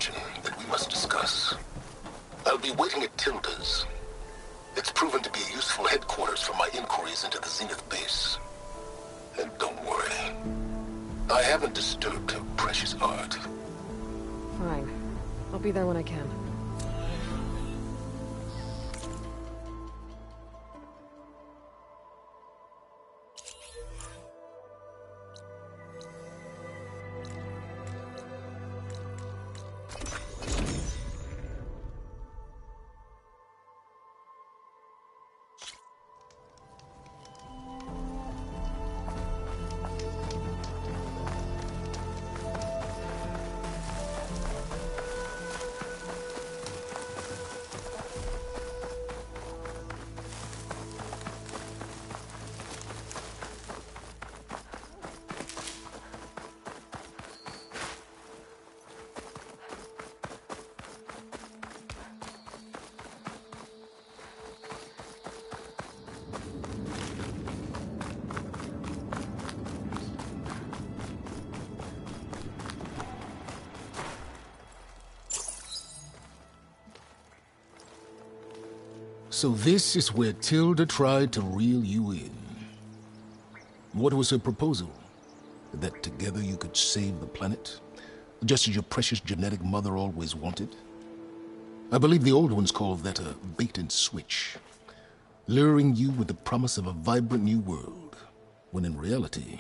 question that we must discuss. I'll be waiting at Tilda's. It's proven to be a useful headquarters for my inquiries into the Zenith base. And don't worry, I haven't disturbed her precious art. Fine. I'll be there when I can. So this is where Tilda tried to reel you in. What was her proposal? That together you could save the planet? Just as your precious genetic mother always wanted? I believe the old ones called that a bait and switch. Luring you with the promise of a vibrant new world, when in reality,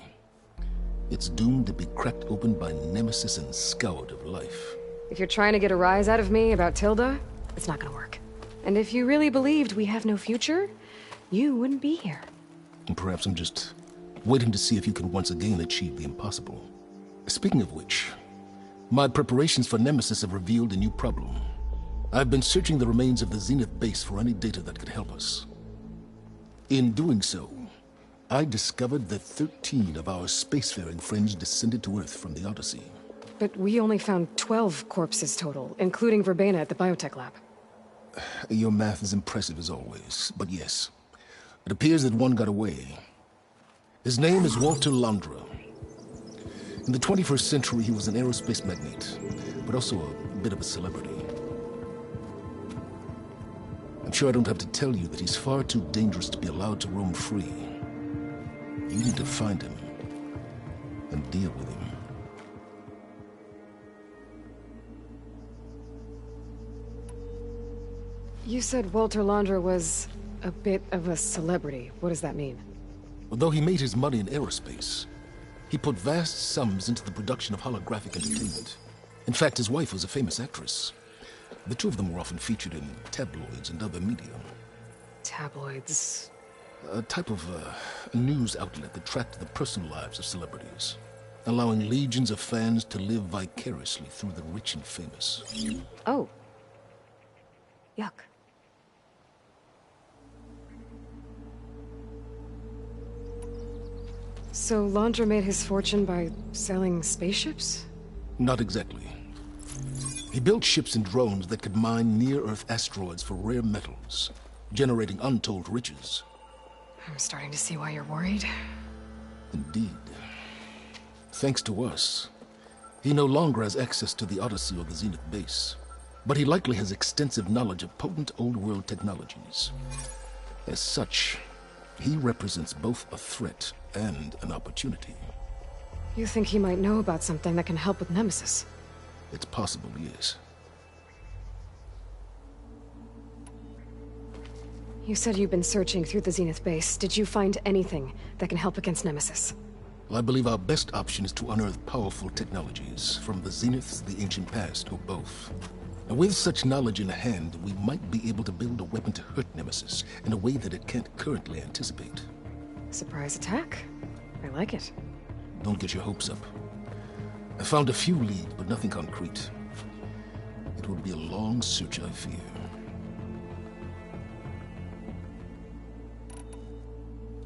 it's doomed to be cracked open by Nemesis and scoured of life. If you're trying to get a rise out of me about Tilda, it's not gonna work. And if you really believed we have no future, you wouldn't be here. And perhaps I'm just waiting to see if you can once again achieve the impossible. Speaking of which, my preparations for Nemesis have revealed a new problem. I've been searching the remains of the Zenith base for any data that could help us. In doing so, I discovered that 13 of our spacefaring friends descended to Earth from the Odyssey. But we only found 12 corpses total, including Verbena at the biotech lab. Your math is impressive as always, but yes, it appears that one got away. His name is Walter Londra. In the 21st century, he was an aerospace magnate, but also a bit of a celebrity. I'm sure I don't have to tell you that he's far too dangerous to be allowed to roam free. You need to find him and deal with him. You said Walter Londra was a bit of a celebrity. What does that mean? Although he made his money in aerospace, he put vast sums into the production of holographic entertainment. In fact, his wife was a famous actress. The two of them were often featured in tabloids and other media. Tabloids? A type of news outlet that tracked the personal lives of celebrities, allowing legions of fans to live vicariously through the rich and famous. Oh. Yuck. So Londra made his fortune by selling spaceships? Not exactly. He built ships and drones that could mine near-Earth asteroids for rare metals, generating untold riches. I'm starting to see why you're worried. Indeed. Thanks to us, he no longer has access to the Odyssey or the Zenith base, but he likely has extensive knowledge of potent old-world technologies. As such, he represents both a threat and an opportunity. You think he might know about something that can help with Nemesis? It's possible, yes. You said you've been searching through the Zenith base. Did you find anything that can help against Nemesis? Well, I believe our best option is to unearth powerful technologies from the Zeniths, the ancient past, or both. And with such knowledge in hand, we might be able to build a weapon to hurt Nemesis in a way that it can't currently anticipate. Surprise attack? I like it. Don't get your hopes up. I found a few leads, but nothing concrete. It will be a long search, I fear.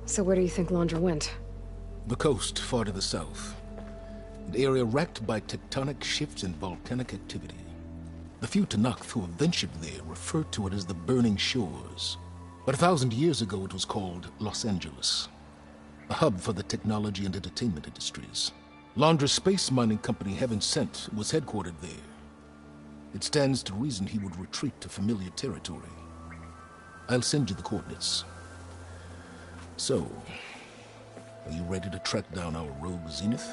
So where do you think Londra went? The coast, far to the south. An area racked by tectonic shifts and volcanic activity. The few Tenakth who have ventured there refer to it as the Burning Shores. But 1,000 years ago it was called Los Angeles, a hub for the technology and entertainment industries. Londra's space mining company, Heaven Sent, was headquartered there. it stands to reason he would retreat to familiar territory. I'll send you the coordinates. So, are you ready to track down our rogue Zenith?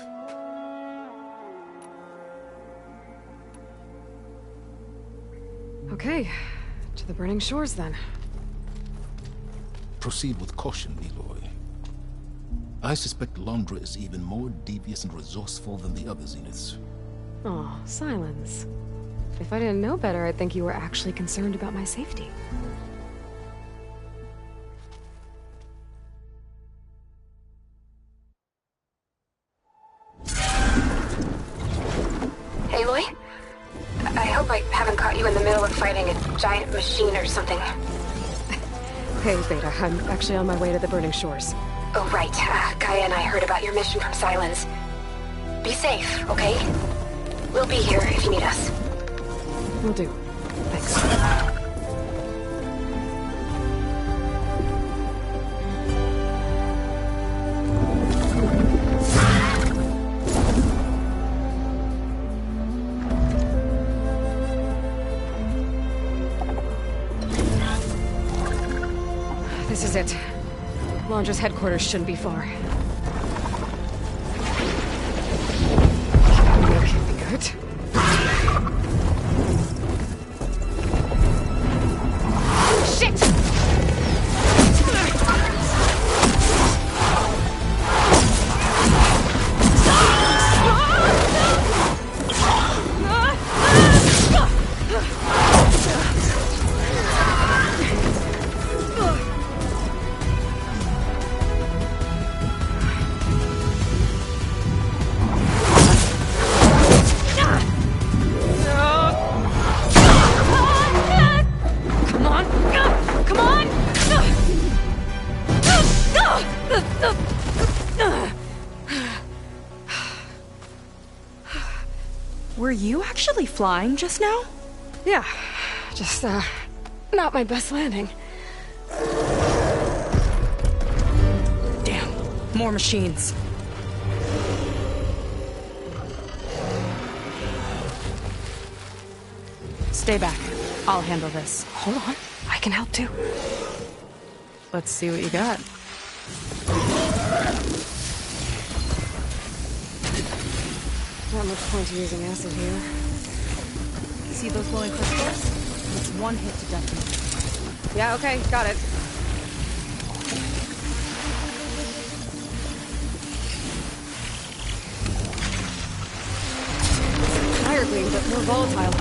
Okay, to the Burning Shores then. Proceed with caution, Aloy. I suspect Londra is even more devious and resourceful than the other Zeniths. Oh, Silence. If I didn't know better, I'd think you were actually concerned about my safety. Aloy? I hope I haven't caught you in the middle of fighting a giant machine or something. Hey, Beta, I'm actually on my way to the Burning Shores. Oh, right. Gaia and I heard about your mission from Silence. Be safe, okay? We'll be here if you need us. Will do. Thanks. This is it. Londra's headquarters shouldn't be far. Can't be good. Shit! Were you actually flying just now? Yeah, just, not my best landing. Damn, more machines. Stay back. I'll handle this. Hold on, I can help too. Let's see what you got. Not much point to using acid here. See those glowing crystals? It's one hit to detonate. Yeah, okay, got it. Fire beam, but more volatile.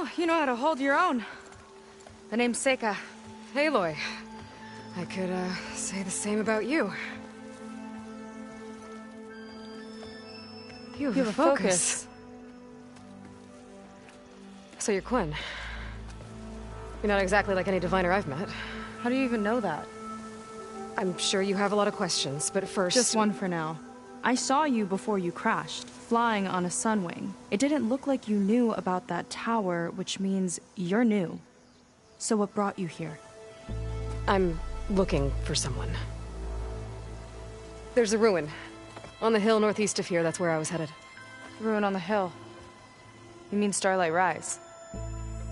Well, you know how to hold your own. The name's Seika. Aloy. I could, say the same about you. You have a focus. So you're Quinn. You're not exactly like any diviner I've met. How do you even know that? I'm sure you have a lot of questions, but first... Just one for now. I saw you before you crashed, flying on a sunwing. It didn't look like you knew about that tower, which means you're new. So what brought you here? I'm looking for someone. There's a ruin. On the hill northeast of here, that's where I was headed. Ruin on the hill. You mean Starlight Rise?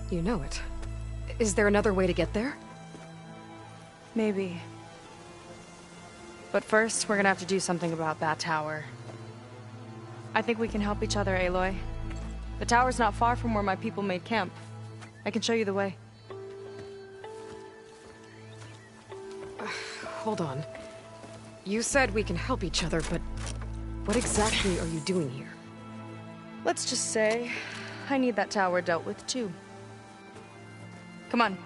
You know it. Is there another way to get there? Maybe. But first, we're gonna have to do something about that tower. I think we can help each other, Aloy. The tower's not far from where my people made camp. I can show you the way. Hold on. You said we can help each other, but what exactly are you doing here? Let's just say, I need that tower dealt with too. Come on.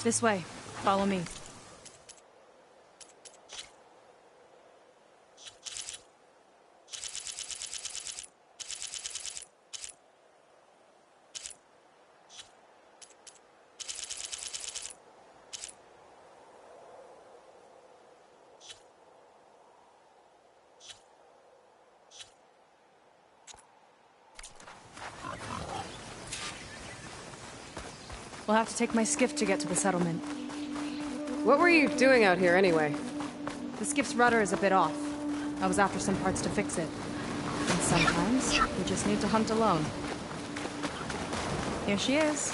This way. Follow me. We'll have to take my skiff to get to the settlement. What were you doing out here anyway? The skiff's rudder is a bit off. I was after some parts to fix it. And sometimes, you just need to hunt alone. Here she is.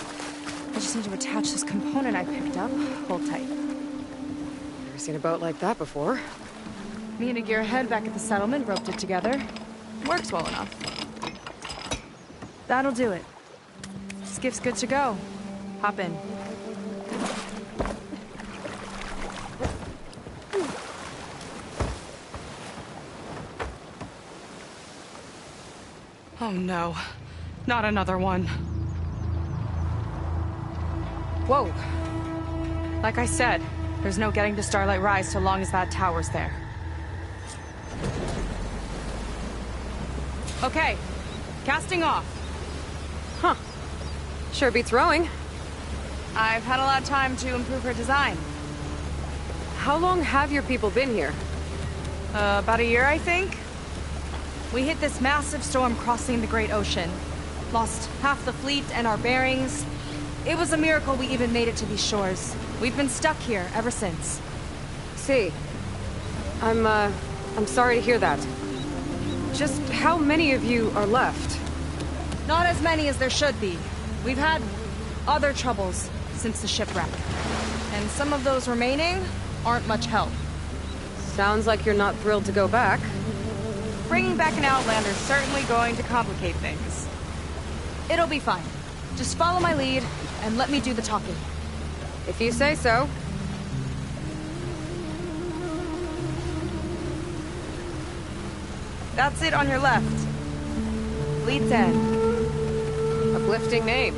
I just need to attach this component I picked up. Hold tight. Never seen a boat like that before. Me and a gearhead back at the settlement roped it together. Works well enough. That'll do it. Skiff's good to go. Hop in. Oh no, not another one. Whoa. Like I said, there's no getting to Starlight Rise so long as that tower's there. Okay, casting off. Huh. Sure beats rowing. I've had a lot of time to improve her design. How long have your people been here? About a year, I think. We hit this massive storm crossing the Great Ocean. Lost half the fleet and our bearings. It was a miracle we even made it to these shores. We've been stuck here ever since. See. I'm sorry to hear that. Just how many of you are left? Not as many as there should be. We've had other troubles since the shipwreck. And some of those remaining aren't much help. Sounds like you're not thrilled to go back. Bringing back an Outlander's certainly going to complicate things. It'll be fine. Just follow my lead and let me do the talking. If you say so. That's it on your left. Lead's End. Uplifting name.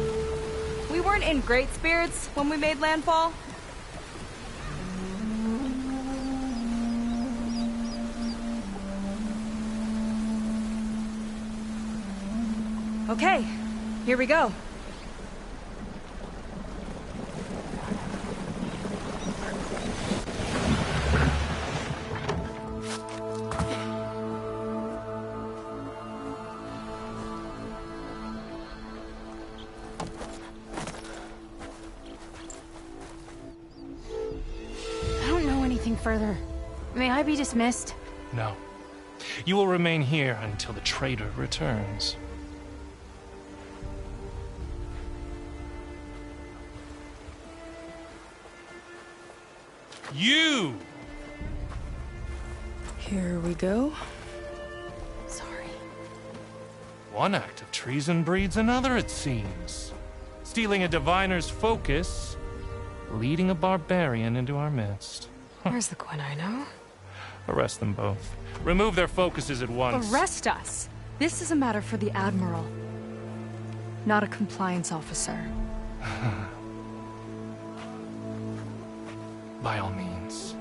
We weren't in great spirits when we made landfall. Okay, here we go. Further. May I be dismissed? No. You will remain here until the trader returns. You! Here we go. Sorry. One act of treason breeds another, it seems. Stealing a diviner's focus, leading a barbarian into our midst. Where's the Quinino? Arrest them both. Remove their focuses at once. Arrest us! This is a matter for the Admiral, not a compliance officer. By all means.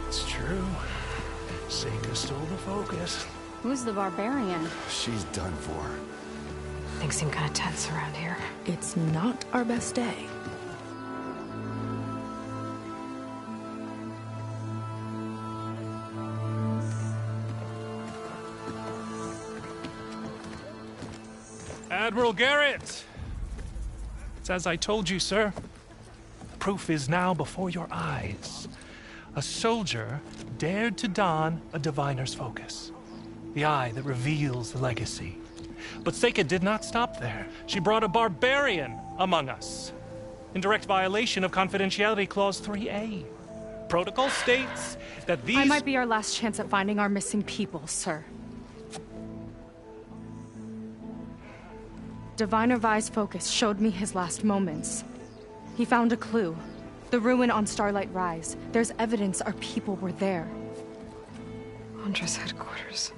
It's true. Seika stole the focus. Who's the barbarian? She's done for. Things seem kind of tense around here. It's not our best day. Admiral Garrett! It's as I told you, sir. Proof is now before your eyes. A soldier dared to don a diviner's focus. The eye that reveals the legacy. But Seika did not stop there. She brought a barbarian among us. In direct violation of Confidentiality Clause 3A. Protocol states that these... I might be our last chance at finding our missing people, sir. Diviner Vi's focus showed me his last moments. He found a clue. The ruin on Starlight Rise. There's evidence our people were there. Huntress headquarters.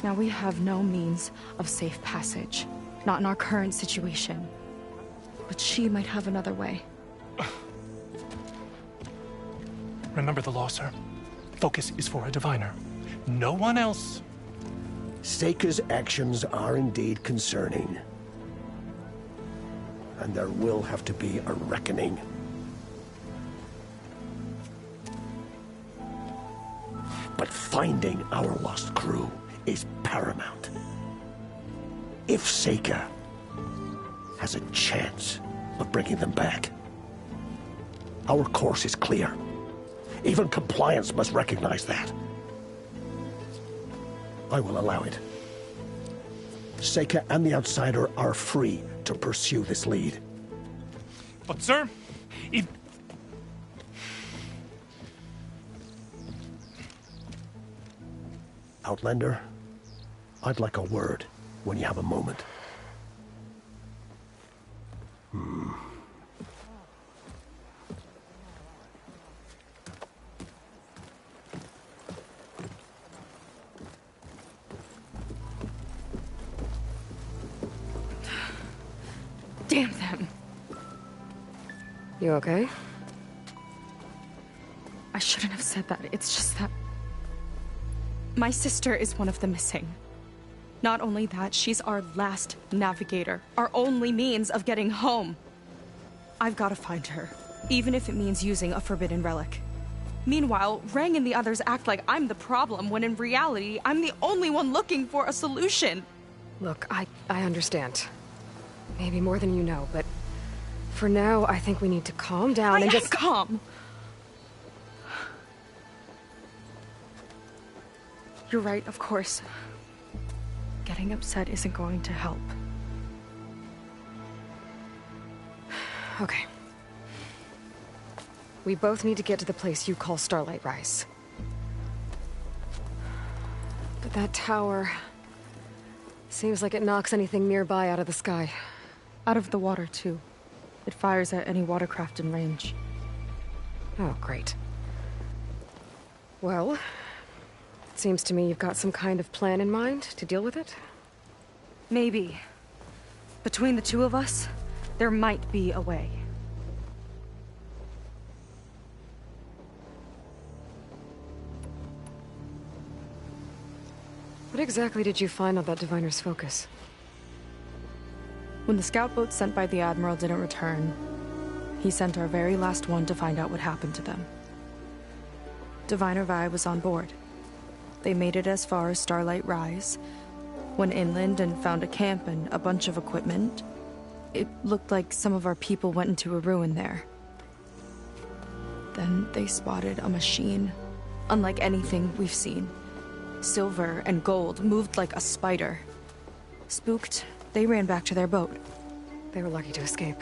Now we have no means of safe passage. Not in our current situation. But she might have another way. Remember the law, sir. Focus is for a diviner. No one else. Seika's actions are indeed concerning. And there will have to be a reckoning. But finding our lost crew is paramount. If Seika has a chance of bringing them back, our course is clear. Even compliance must recognize that. I will allow it. Seika and the Outsider are free to pursue this lead. But, sir, if... Outlander, I'd like a word when you have a moment. Damn them. You okay? I shouldn't have said that. It's just that... my sister is one of the missing. Not only that, she's our last navigator. Our only means of getting home. I've got to find her. Even if it means using a forbidden relic. Meanwhile, Rang and the others act like I'm the problem, when in reality, I'm the only one looking for a solution. Look, I understand. Maybe more than you know, but... for now, I think we need to calm down and just... calm! You're right, of course. Getting upset isn't going to help. Okay. We both need to get to the place you call Starlight Rise. But that tower... seems like it knocks anything nearby out of the sky. Out of the water, too. It fires at any watercraft in range. Oh, great. Well, it seems to me you've got some kind of plan in mind to deal with it. Maybe. Between the two of us, there might be a way. What exactly did you find on that Diviner's focus? When the scout boat sent by the Admiral didn't return, he sent our very last one to find out what happened to them. Diviner Vi was on board. They made it as far as Starlight Rise, went inland and found a camp and a bunch of equipment. It looked like some of our people went into a ruin there. Then they spotted a machine, unlike anything we've seen. Silver and gold moved like a spider. Spooked, they ran back to their boat. They were lucky to escape.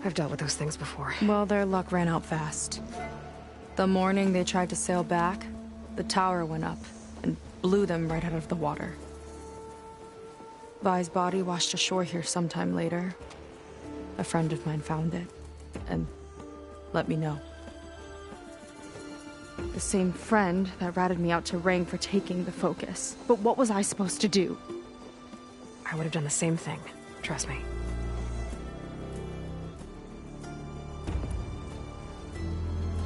I've dealt with those things before. Well, their luck ran out fast. The morning they tried to sail back, the tower went up and blew them right out of the water. Vi's body washed ashore here sometime later. A friend of mine found it and let me know. The same friend that ratted me out to Rang for taking the focus. But what was I supposed to do? I would have done the same thing. Trust me.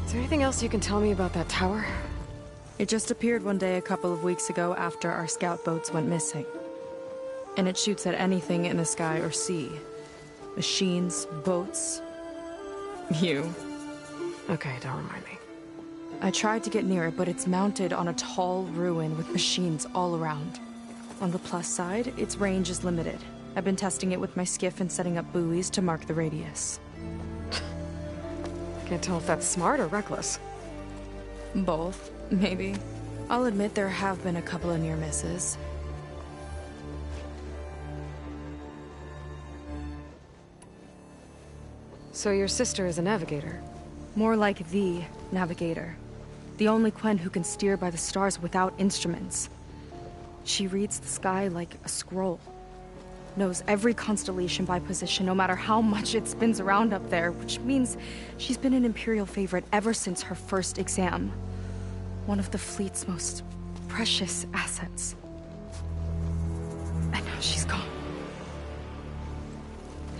Is there anything else you can tell me about that tower? It just appeared one day a couple of weeks ago after our scout boats went missing. And it shoots at anything in the sky or sea. Machines, boats. You. Okay, don't remind me. I tried to get near it, but it's mounted on a tall ruin with machines all around. On the plus side, its range is limited. I've been testing it with my skiff and setting up buoys to mark the radius. Can't tell if that's smart or reckless. Both, maybe. I'll admit there have been a couple of near misses. So your sister is a navigator? More like the navigator. The only Quen who can steer by the stars without instruments. She reads the sky like a scroll. Knows every constellation by position, no matter how much it spins around up there, which means she's been an Imperial favorite ever since her first exam. One of the fleet's most precious assets. And now she's gone.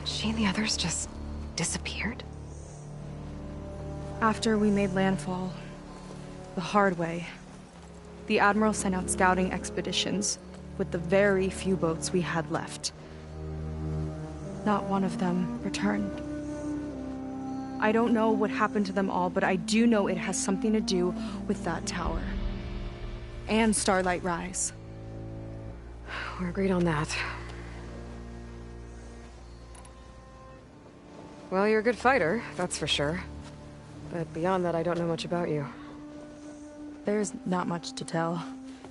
She and the others just disappeared? After we made landfall, the hard way, the Admiral sent out scouting expeditions with the very few boats we had left. Not one of them returned. I don't know what happened to them all, but I do know it has something to do with that tower. And Starlight Rise. We're agreed on that. Well, you're a good fighter, that's for sure. But beyond that, I don't know much about you. There's not much to tell.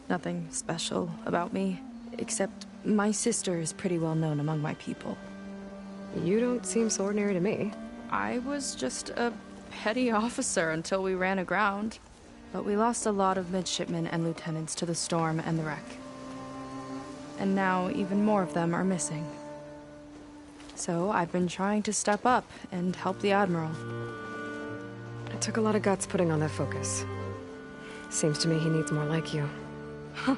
Nothing special about me. Except my sister is pretty well known among my people. You don't seem so ordinary to me. I was just a petty officer until we ran aground. But we lost a lot of midshipmen and lieutenants to the storm and the wreck. And now even more of them are missing. So I've been trying to step up and help the Admiral. It took a lot of guts putting on that focus. Seems to me he needs more like you. Huh.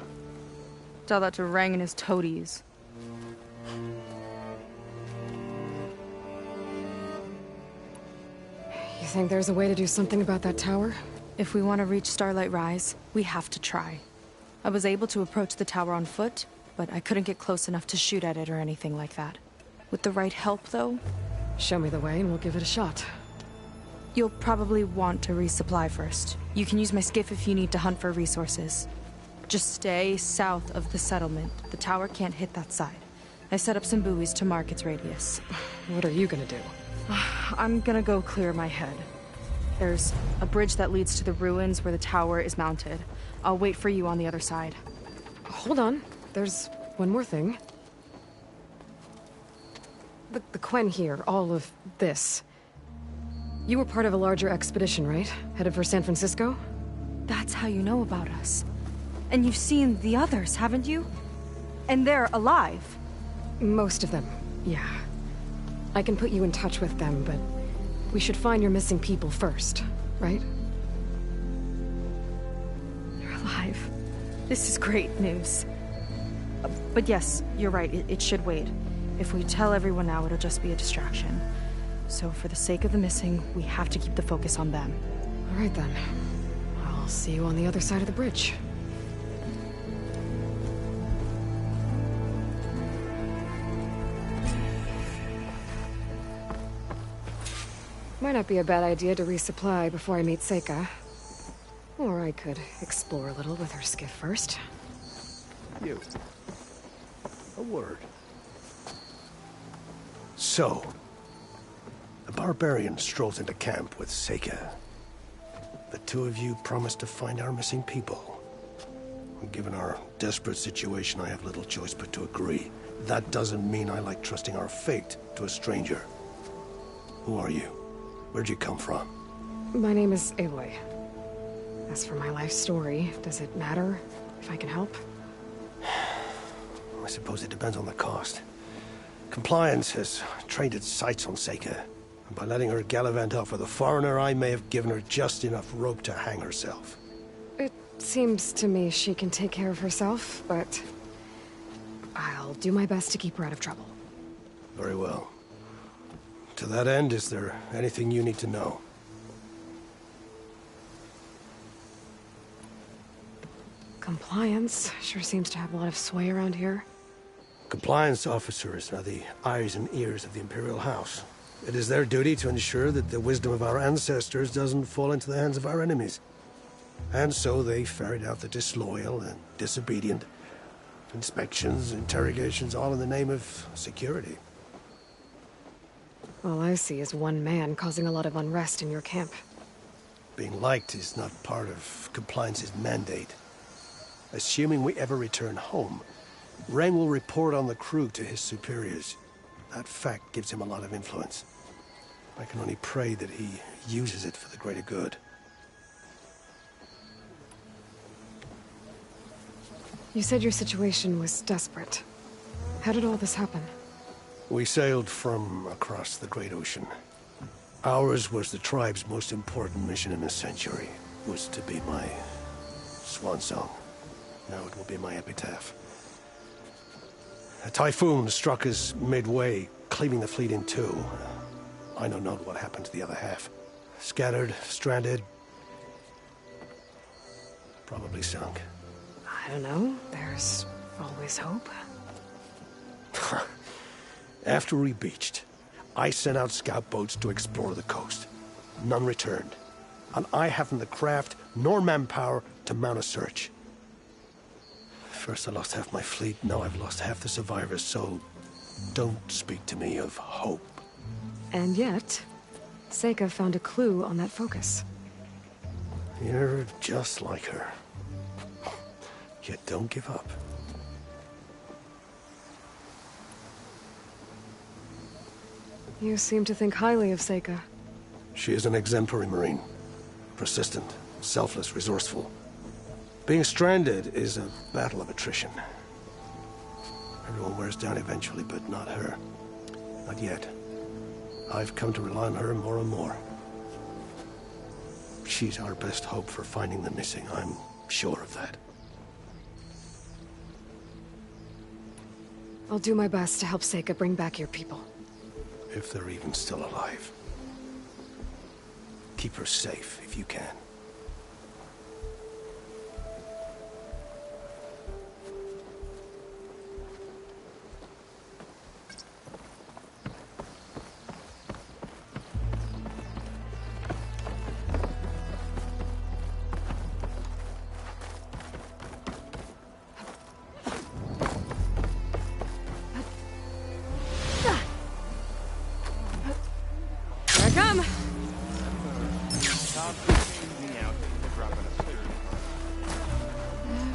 Tell that to Rang and his toadies. You think there's a way to do something about that tower? If we want to reach Starlight Rise, we have to try. I was able to approach the tower on foot, but I couldn't get close enough to shoot at it or anything like that. With the right help, though... Show me the way and we'll give it a shot. You'll probably want to resupply first. You can use my skiff if you need to hunt for resources. Just stay south of the settlement. The tower can't hit that side. I set up some buoys to mark its radius. What are you gonna do? I'm gonna go clear my head. There's a bridge that leads to the ruins where the tower is mounted. I'll wait for you on the other side. Hold on. There's one more thing. The Quen here, all of this. You were part of a larger expedition, right? Headed for San Francisco? That's how you know about us. And you've seen the others, haven't you? And they're alive. Most of them, yeah. I can put you in touch with them, but we should find your missing people first, right? They're alive. This is great news. But yes, you're right, it should wait. If we tell everyone now, it'll just be a distraction. So for the sake of the missing, we have to keep the focus on them. All right then. I'll see you on the other side of the bridge. Might not be a bad idea to resupply before I meet Seika. Or I could explore a little with her skiff first. You. A word. So, the barbarian strolls into camp with Seika. The two of you promised to find our missing people. Given our desperate situation, I have little choice but to agree. That doesn't mean I like trusting our fate to a stranger. Who are you? Where'd you come from? My name is Aloy. As for my life story, does it matter if I can help? I suppose it depends on the cost. Compliance has trained its sights on Seika, and by letting her gallivant off with a foreigner, I may have given her just enough rope to hang herself. It seems to me she can take care of herself, but I'll do my best to keep her out of trouble. Very well. To that end, is there anything you need to know? Compliance sure seems to have a lot of sway around here. Compliance officers are the eyes and ears of the Imperial House. It is their duty to ensure that the wisdom of our ancestors doesn't fall into the hands of our enemies. And so they ferret out the disloyal and disobedient. Inspections, interrogations, all in the name of security. All I see is one man causing a lot of unrest in your camp. Being liked is not part of Compliance's mandate. Assuming we ever return home, Reng will report on the crew to his superiors. That fact gives him a lot of influence. I can only pray that he uses it for the greater good. You said your situation was desperate. How did all this happen? We sailed from across the Great Ocean. Ours was the tribe's most important mission in a century. It was to be my swan song. Now it will be my epitaph. A typhoon struck us midway, cleaving the fleet in two. I know not what happened to the other half. Scattered, stranded, probably sunk. I don't know. There's always hope. After we beached, I sent out scout boats to explore the coast. None returned. And I haven't the craft nor manpower to mount a search. First I lost half my fleet, now I've lost half the survivors, so don't speak to me of hope. And yet, Seika found a clue on that focus. You're just like her. Yet don't give up. You seem to think highly of Seika. She is an exemplary Marine. Persistent, selfless, resourceful. Being stranded is a battle of attrition. Everyone wears down eventually, but not her. Not yet. I've come to rely on her more and more. She's our best hope for finding the missing, I'm sure of that. I'll do my best to help Seika bring back your people. If they're even still alive. Keep her safe if you can.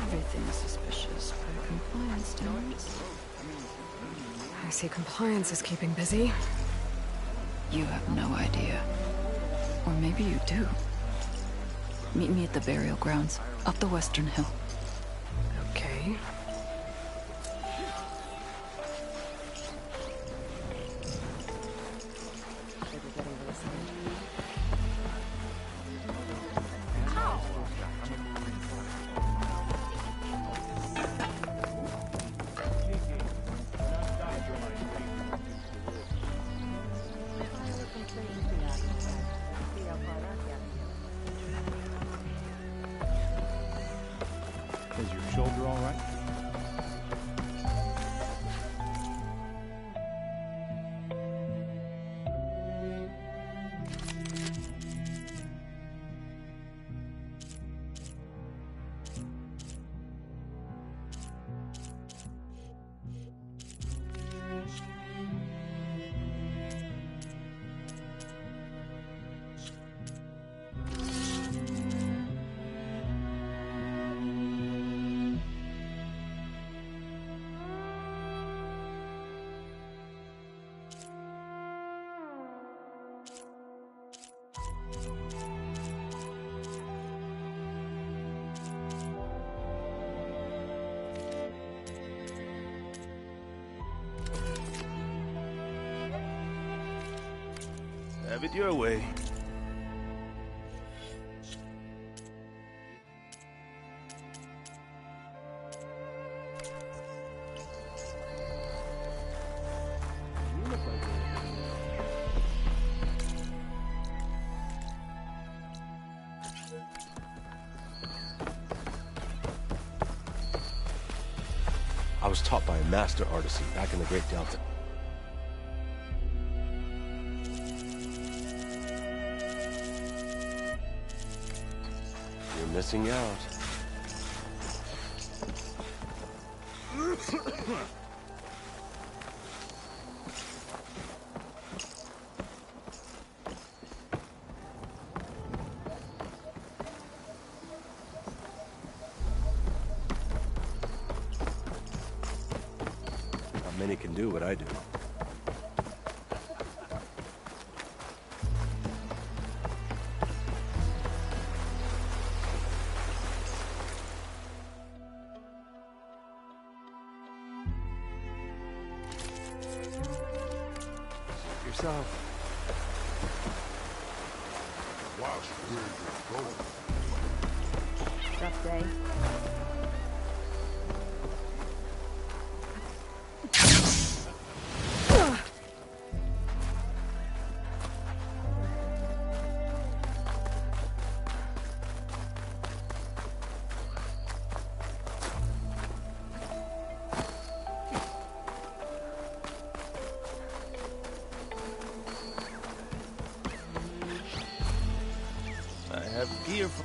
Everything's suspicious by compliance standards. I see Compliance is keeping busy. You have no idea. Or maybe you do. Meet me at the burial grounds, up the western hill. Okay. Have it your way. I was taught by a master artisan back in the Great Delta. You're missing out. Not many can do what I do. Yourself. Rough day. I have gear for...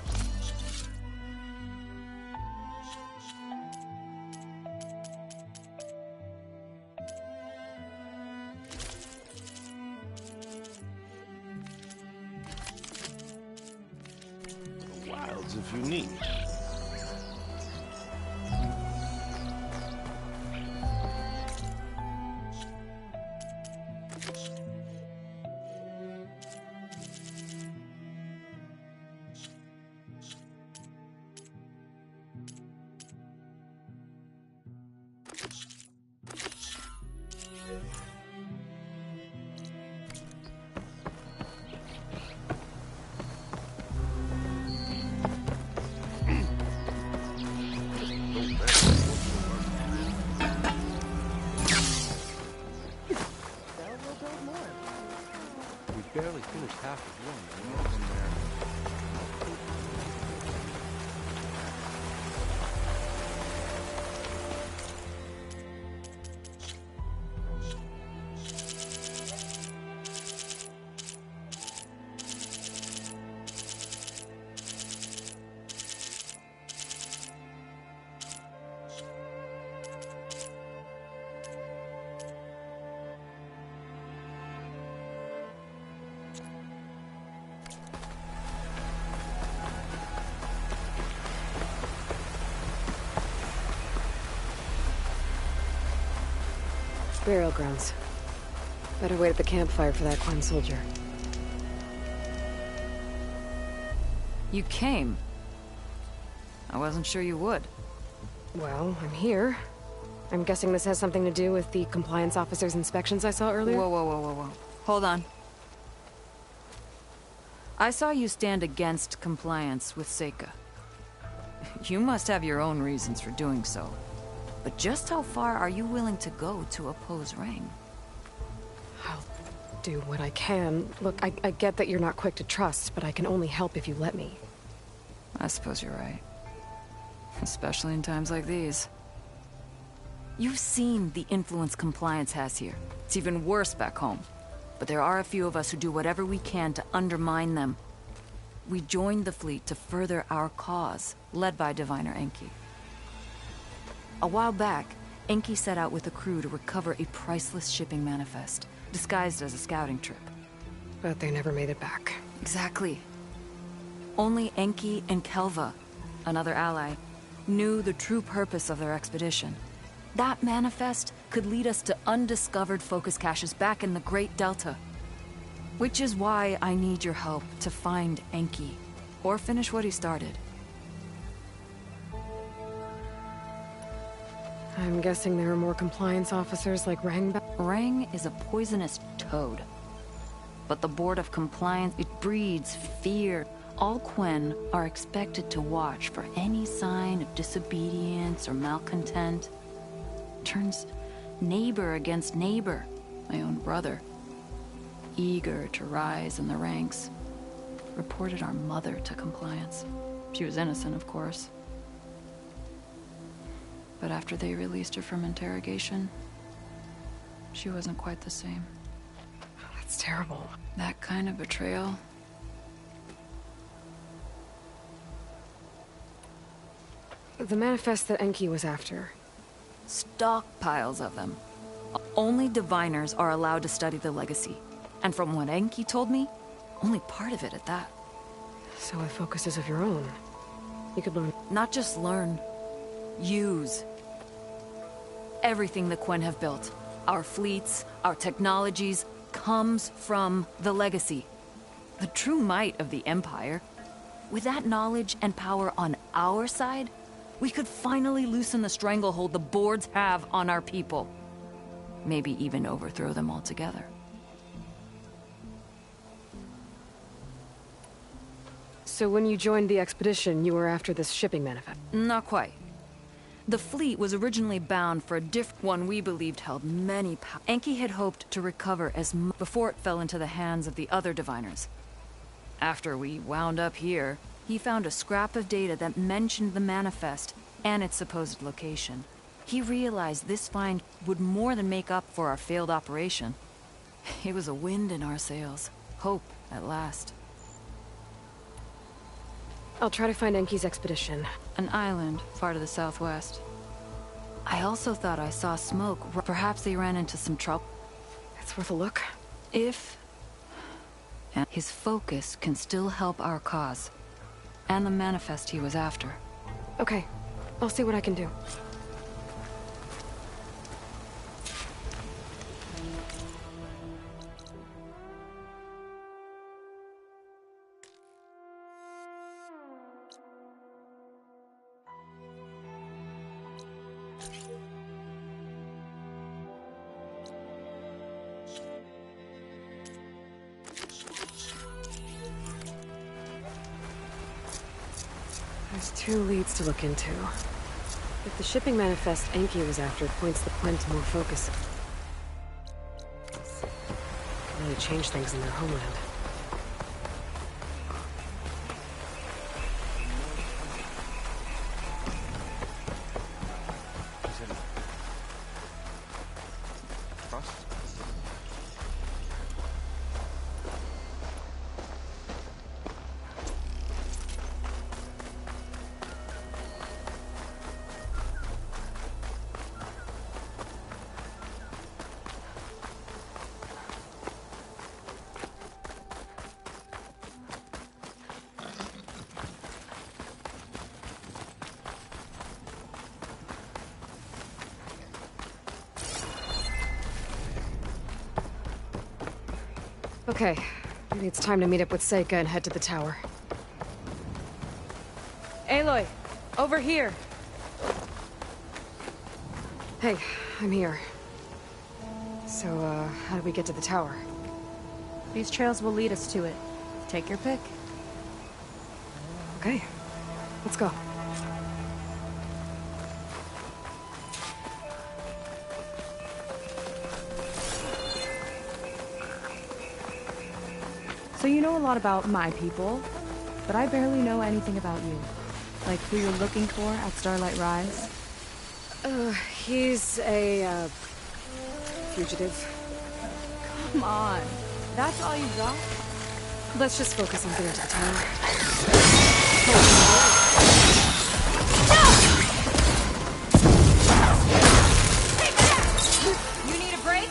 The wilds if you need. We barely finished half of one. And yet from there. Burial grounds. Better wait at the campfire for that Quen soldier. You came. I wasn't sure you would. Well, I'm here. I'm guessing this has something to do with the compliance officer's inspections I saw earlier? Whoa. Hold on. I saw you stand against compliance with Seika. You must have your own reasons for doing so. But just how far are you willing to go to oppose Rang? I'll do what I can. Look, I get that you're not quick to trust, but I can only help if you let me. I suppose you're right. Especially in times like these. You've seen the influence compliance has here. It's even worse back home. But there are a few of us who do whatever we can to undermine them. We joined the fleet to further our cause, led by Diviner Enki. A while back, Enki set out with a crew to recover a priceless shipping manifest, disguised as a scouting trip. But they never made it back. Exactly. Only Enki and Kelva, another ally, knew the true purpose of their expedition. That manifest could lead us to undiscovered focus caches back in the Great Delta. Which is why I need your help to find Enki, or finish what he started. I'm guessing there are more compliance officers like Rang back? Rang is a poisonous toad. but the Board of Compliance, it breeds fear. All Quen are expected to watch for any sign of disobedience or malcontent. Turns neighbor against neighbor, my own brother. Eager to rise in the ranks, reported our mother to Compliance. She was innocent, of course. But after they released her from interrogation, she wasn't quite the same. That's terrible. That kind of betrayal. The manifest that Enki was after. Stockpiles of them. Only diviners are allowed to study the legacy. And from what Enki told me, only part of it at that. So with focuses of your own, you could learn... Not just learn. Use. Everything the Quen have built, our fleets, our technologies, comes from the legacy. The true might of the Empire. With that knowledge and power on our side, we could finally loosen the stranglehold the boards have on our people. Maybe even overthrow them altogether. So when you joined the expedition, you were after this shipping manifest? Not quite. The fleet was originally bound for a different one we believed held many powers. Enki had hoped to recover as much before it fell into the hands of the other diviners. After we wound up here, he found a scrap of data that mentioned the manifest and its supposed location. He realized this find would more than make up for our failed operation. It was a wind in our sails. Hope, at last. I'll try to find Enki's expedition. An island, far to the southwest. I also thought I saw smoke. Perhaps they ran into some trouble. It's worth a look. If... his focus can still help our cause. And the manifest he was after. Okay. I'll see what I can do. There's 2 leads to look into. If the shipping manifest Enki was after points the Quen to more focus, can really change things in their homeland. Okay, maybe it's time to meet up with Seika and head to the tower. Aloy, over here. Hey, I'm here. So, how do we get to the tower? These trails will lead us to it. Take your pick. Okay, let's go. So you know a lot about my people, but I barely know anything about you. Like who you're looking for at Starlight Rise? He's a, fugitive. Come on. That's all you got? Let's just focus on getting to the tower. You need a break?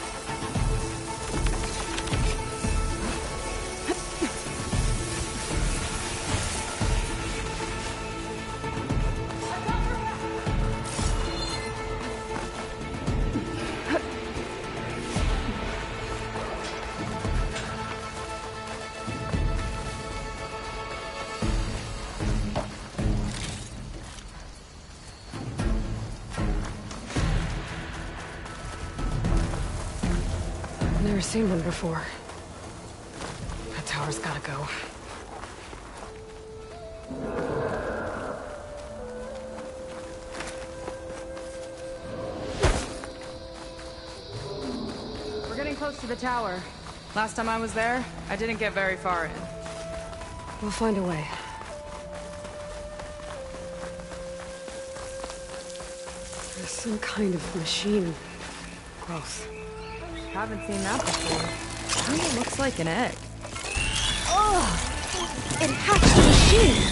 Never seen one before. tower's gotta go. We're getting close to the tower. Last time I was there, I didn't get very far in. We'll find a way. There's some kind of machine growth. Haven't seen that before. Kinda looks like an egg. It hatched the machine!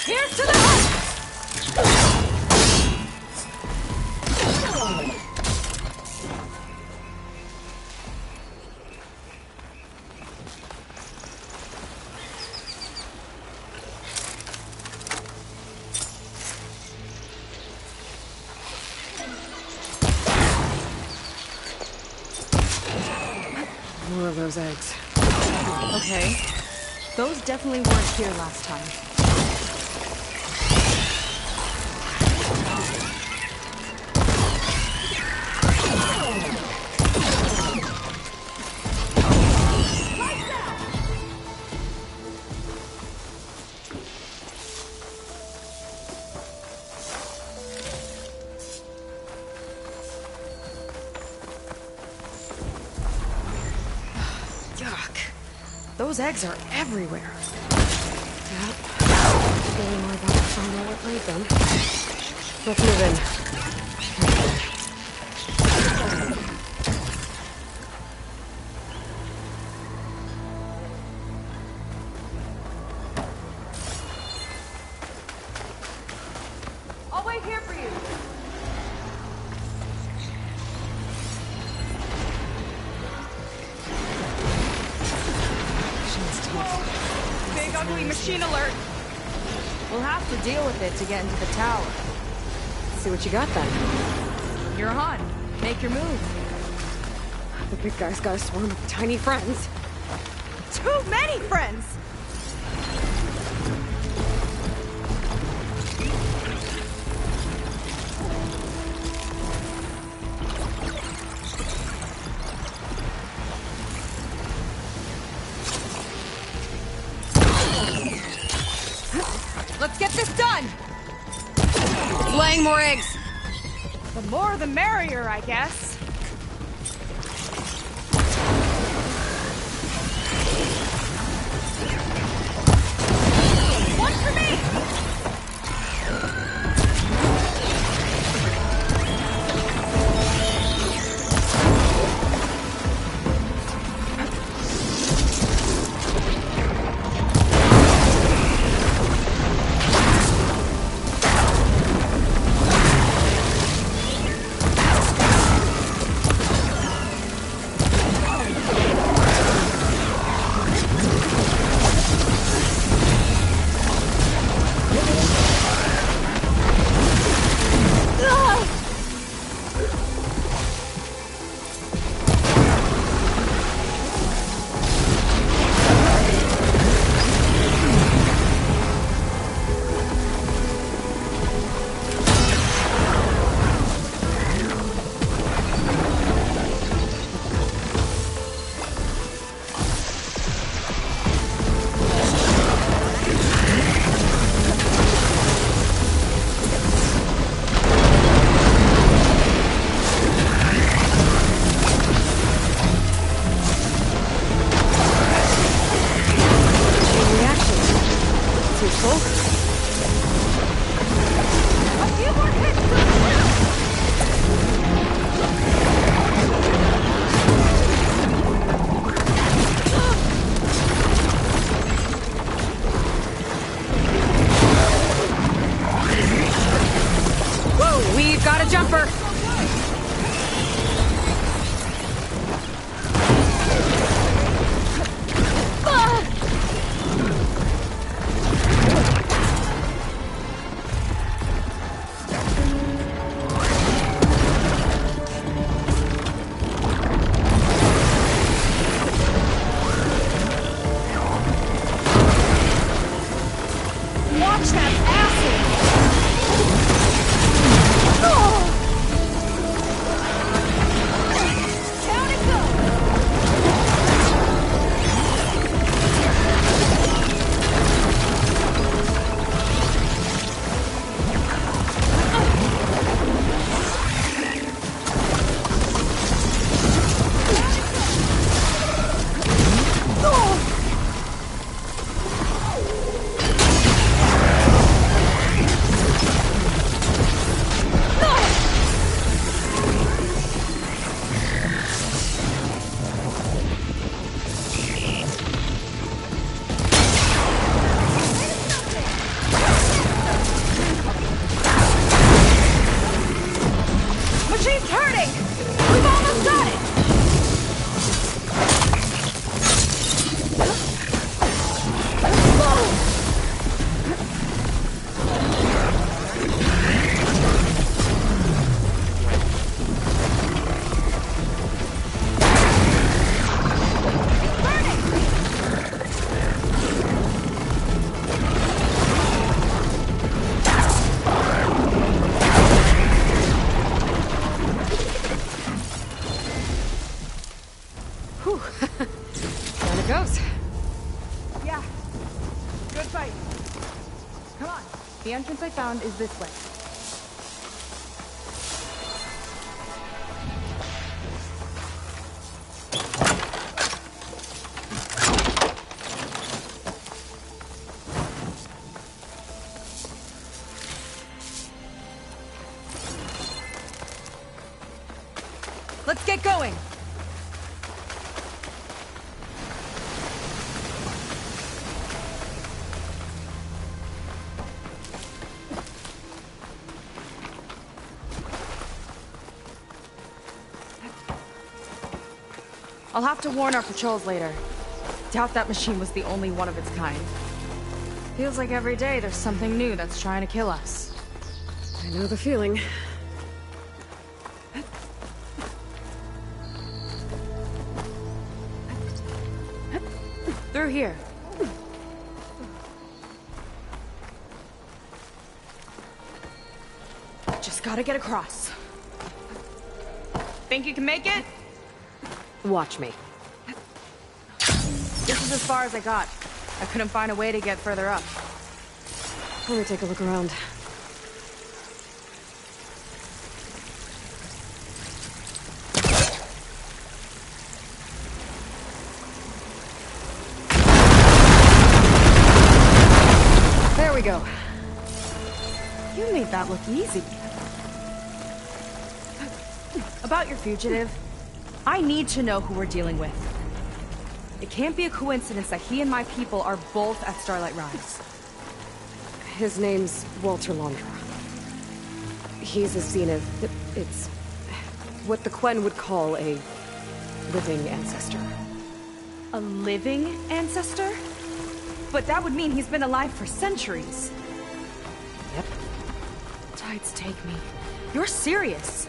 Here's to the hut! More of those eggs. Okay. Those definitely weren't here last time. Yuck. Those eggs are everywhere. Yep. Getting more about to find out what laid them. Let's move in. I'll wait here for you. Big ugly machine alert. We'll have to deal with it to get into the tower. See what you got then. You're on. Make your move. The big guy's got a swarm of tiny friends. Too many friends! Let's get this done! Laying more eggs! The more the merrier, I guess. One for me! We've got a jumper! goes. Yeah. Good fight. Come on. The entrance I found is this way. Let's get going! I'll have to warn our patrols later. Doubt that machine was the only one of its kind. Feels like every day there's something new that's trying to kill us. I know the feeling. Through here. Just gotta get across. Think you can make it? Watch me. This is as far as I got. I couldn't find a way to get further up. Let me take a look around. There we go. You made that look easy. About your fugitive, I need to know who we're dealing with. It can't be a coincidence that he and my people are both at Starlight Rise. His name's Walter Londra. He's a Zenith. It's what the Quen would call a living ancestor. A living ancestor? But that would mean he's been alive for centuries. Yep. Tides take me. You're serious.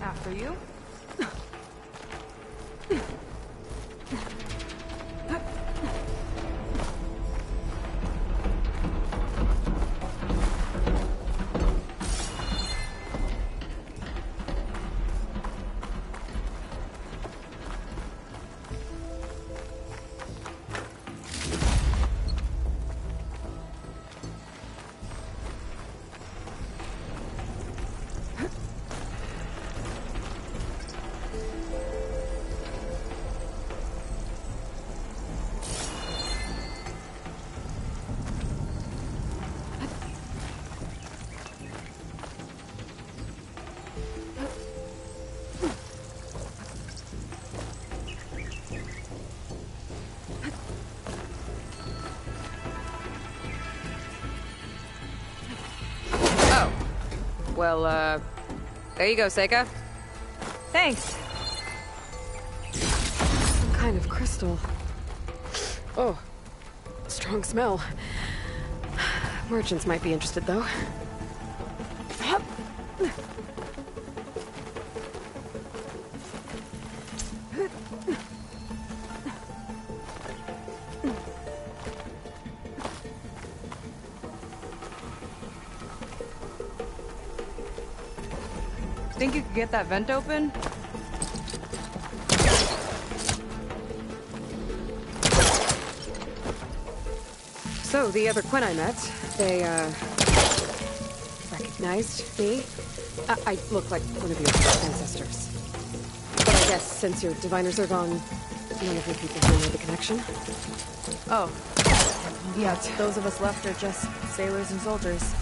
After you. Well, there you go, Seika. Thanks. Some kind of crystal. Oh, strong smell. Merchants might be interested, though. Think you could get that vent open? So, the other Quen I met, they, recognized me. I look like one of your ancestors. But I guess since your diviners are gone, none of your people here know the connection. Oh. Yeah, those of us left are just sailors and soldiers.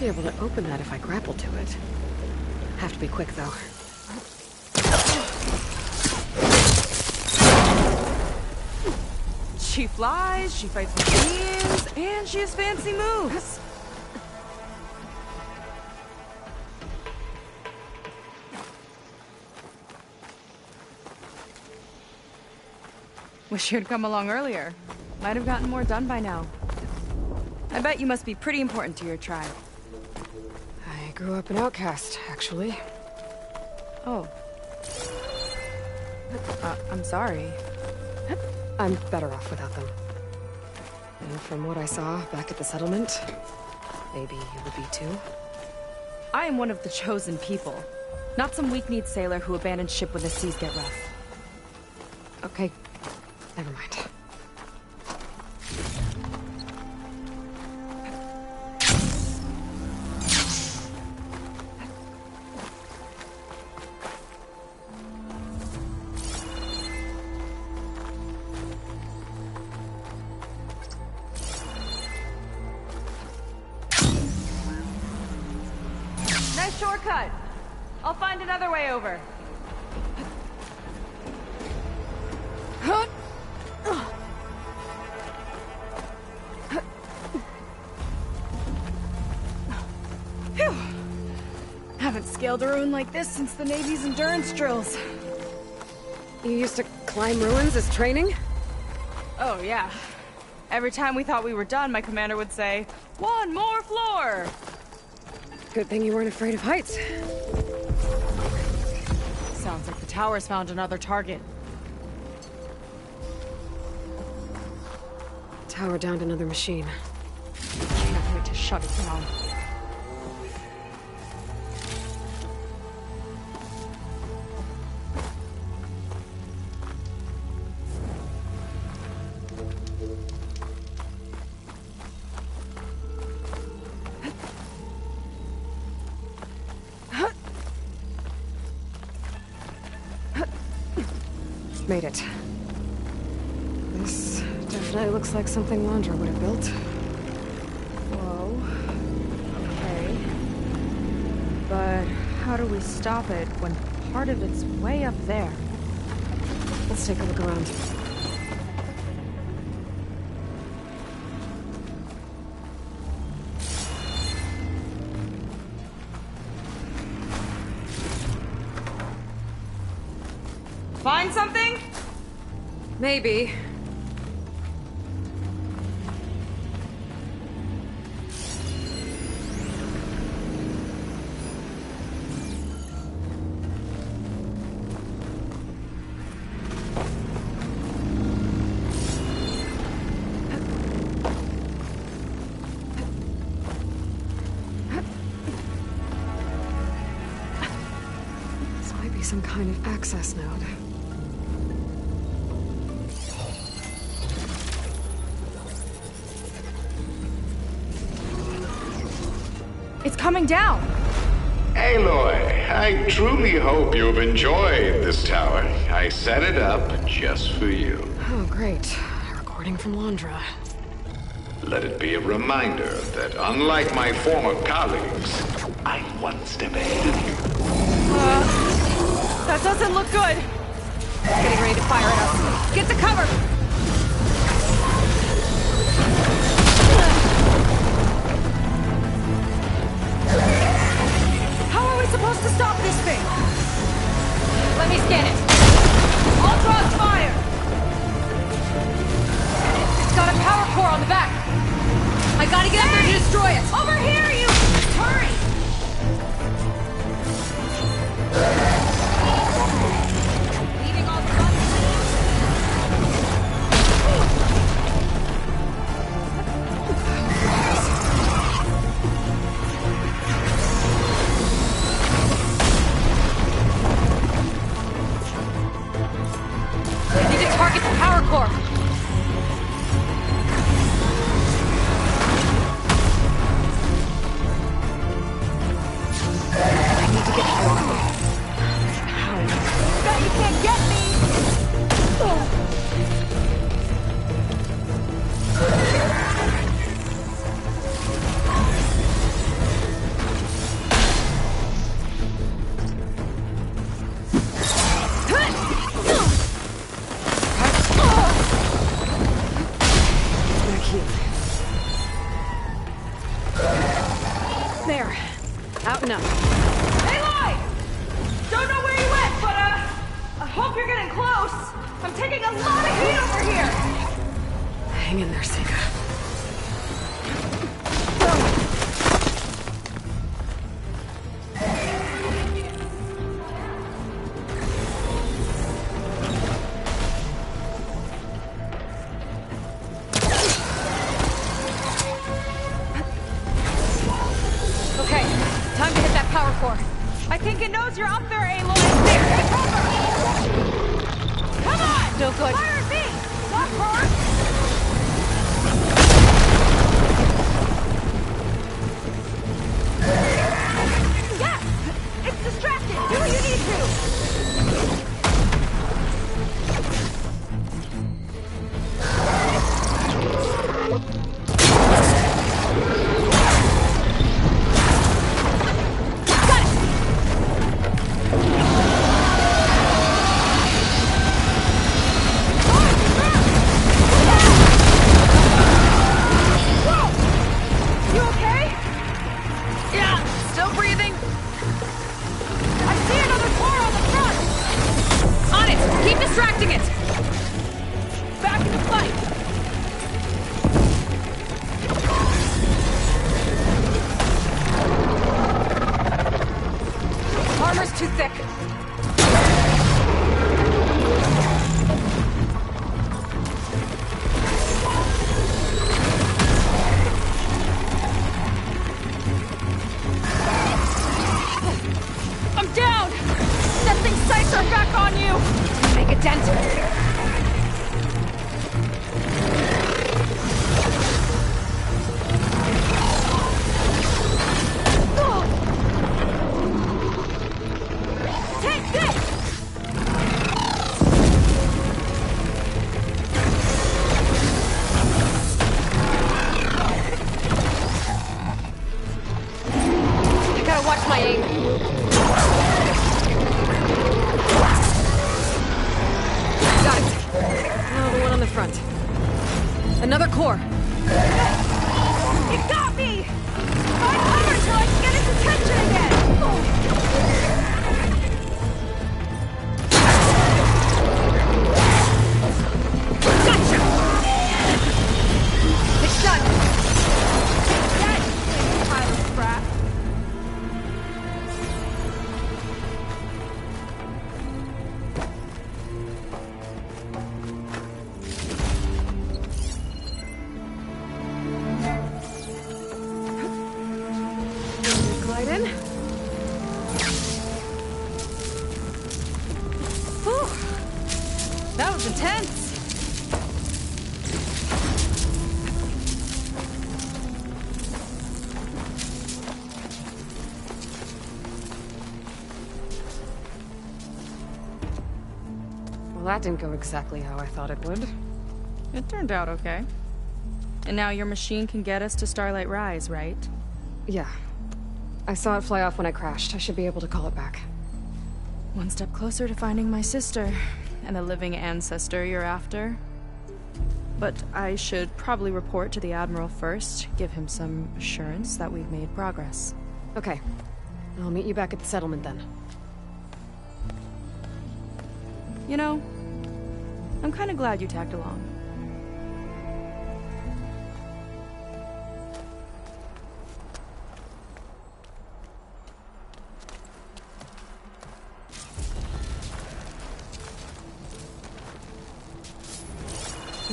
be able to open that if I grapple to it. Have to be quick, though. She flies, she fights with minions, and she has fancy moves. Wish you'd come along earlier. Might have gotten more done by now. I bet you must be pretty important to your tribe. I grew up an outcast, actually. Oh. I'm sorry. I'm better off without them. And from what I saw back at the settlement, maybe you would be too. I am one of the chosen people. Not some weak-kneed sailor who abandoned ship when the seas get rough. Okay, never mind. Nice shortcut. I'll find another way over. Phew. Haven't scaled a ruin like this since the Navy's endurance drills. You used to climb ruins as training? Oh, yeah. Every time we thought we were done, my commander would say, "One more floor!" Good thing you weren't afraid of heights. Sounds like the tower's found another target. Tower downed another machine. Can't wait to shut it down. Made it. This definitely looks like something Londra would have built. Whoa. Okay. But how do we stop it when part of it's way up there? Let's take a look around. Find something? Maybe. This might be some kind of access node. It's coming down! Aloy, I truly hope you've enjoyed this tower. I set it up just for you. Oh, great. A recording from Londra. Let it be a reminder that unlike my former colleagues, I'm one step ahead of you. That doesn't look good! Getting ready to fire at us. Get to cover! How are we supposed to stop this thing? Let me scan it. All drops fire! It's got a power core on the back. I gotta get up there to destroy it. Over here, you! Hurry! Leaving all the I need to target the power core. I need to get through. How? Bet you can't get me! Aloy! Don't know where you went, but, I hope you're getting close. I'm taking a lot of heat over here. Hang in there, Seika. Okay, time to hit that power core. I think it knows you're up there, Aloy. There, take cover! Come on! No good. Fire at me! Not her! Yes! It's distracted! Do what you need to! You okay? Yeah, still breathing. I see another core on the front. On it. Keep distracting it. Back into flight. Armor's too thick. I'm down! That thing's sights are back on you! Make a dent! Take this! I gotta watch my aim. Got it. Now the one on the front. Another core. It got me! Find cover till I can get its attention again! Gotcha! It's done! Dead! Pile of crap. Glide in. Whew. That was intense. Well, that didn't go exactly how I thought it would. It turned out okay. And now your machine can get us to Starlight Rise, right? Yeah. I saw it fly off when I crashed. I should be able to call it back. One step closer to finding my sister, and the living ancestor you're after. But I should probably report to the Admiral first, give him some assurance that we've made progress. Okay. I'll meet you back at the settlement then. You know, I'm kind of glad you tagged along.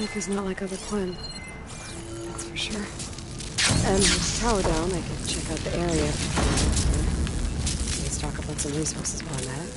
Seika's not like other Quen. That's for sure. And with the tower down, I could check out the area. Maybe stock up on some resources while I'm at it.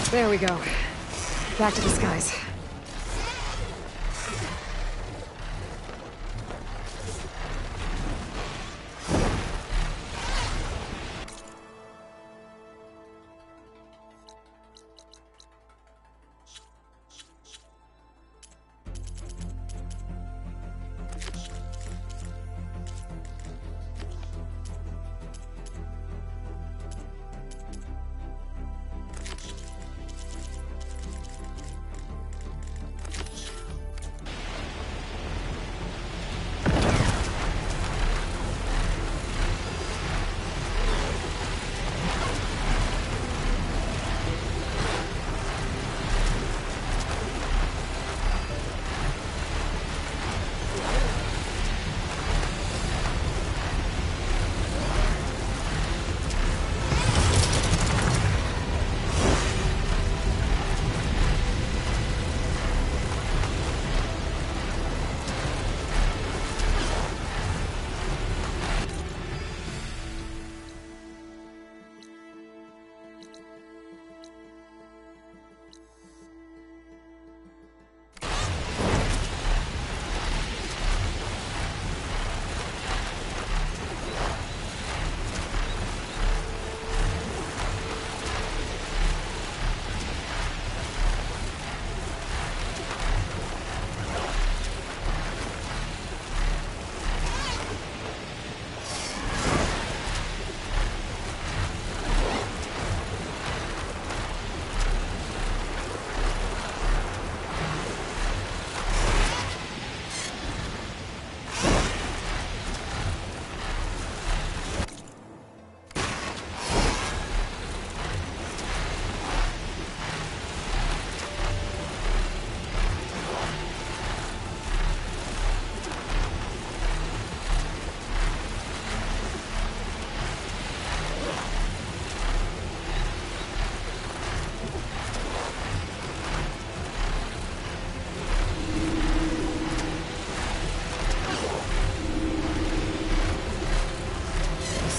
There we go. Back to the skies.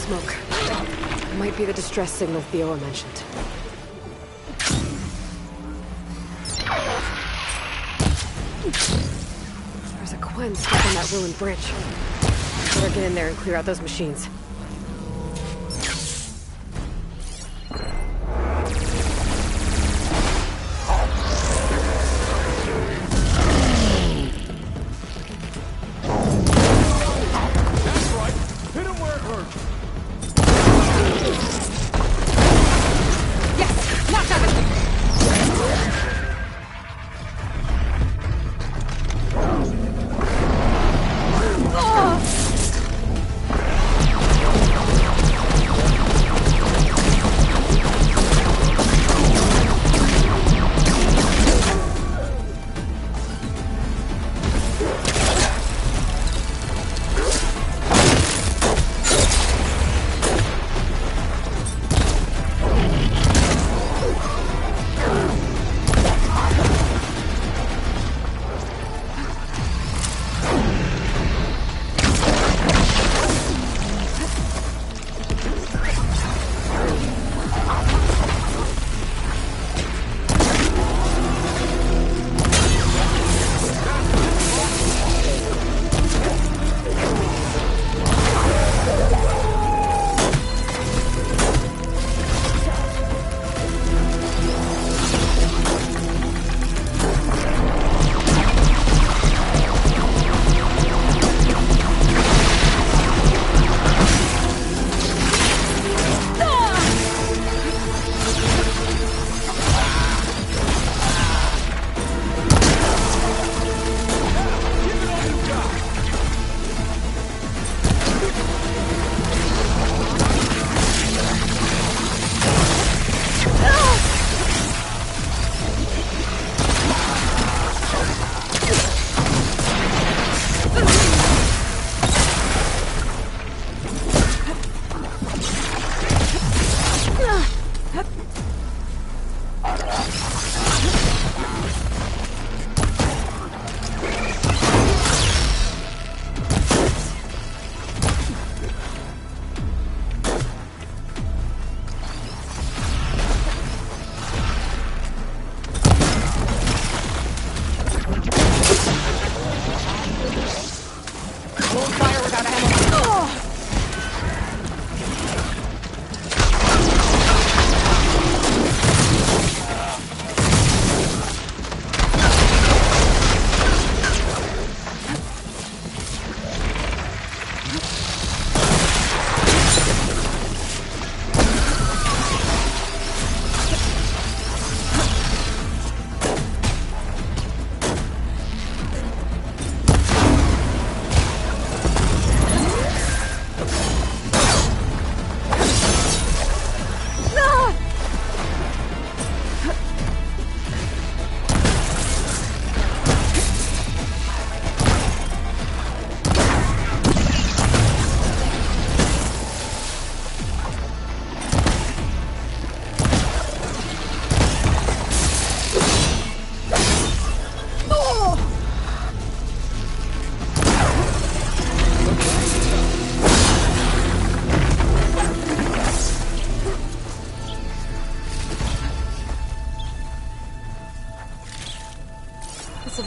Smoke. Might be the distress signal Theoa mentioned. There's a Quen stuck on that ruined bridge. Better get in there and clear out those machines.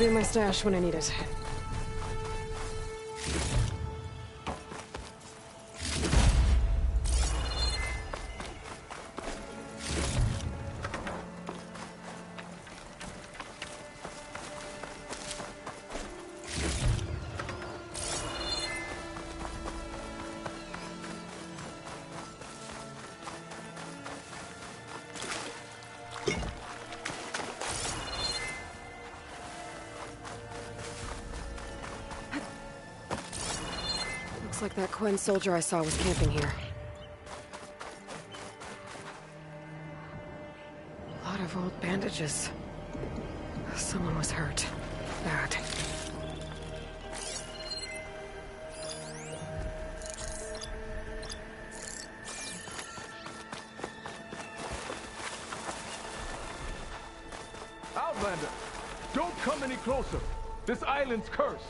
be in my stash when I need it. Looks like that Quen soldier I saw was camping here. A lot of old bandages. Someone was hurt. Bad. Outlander! Don't come any closer! This island's cursed!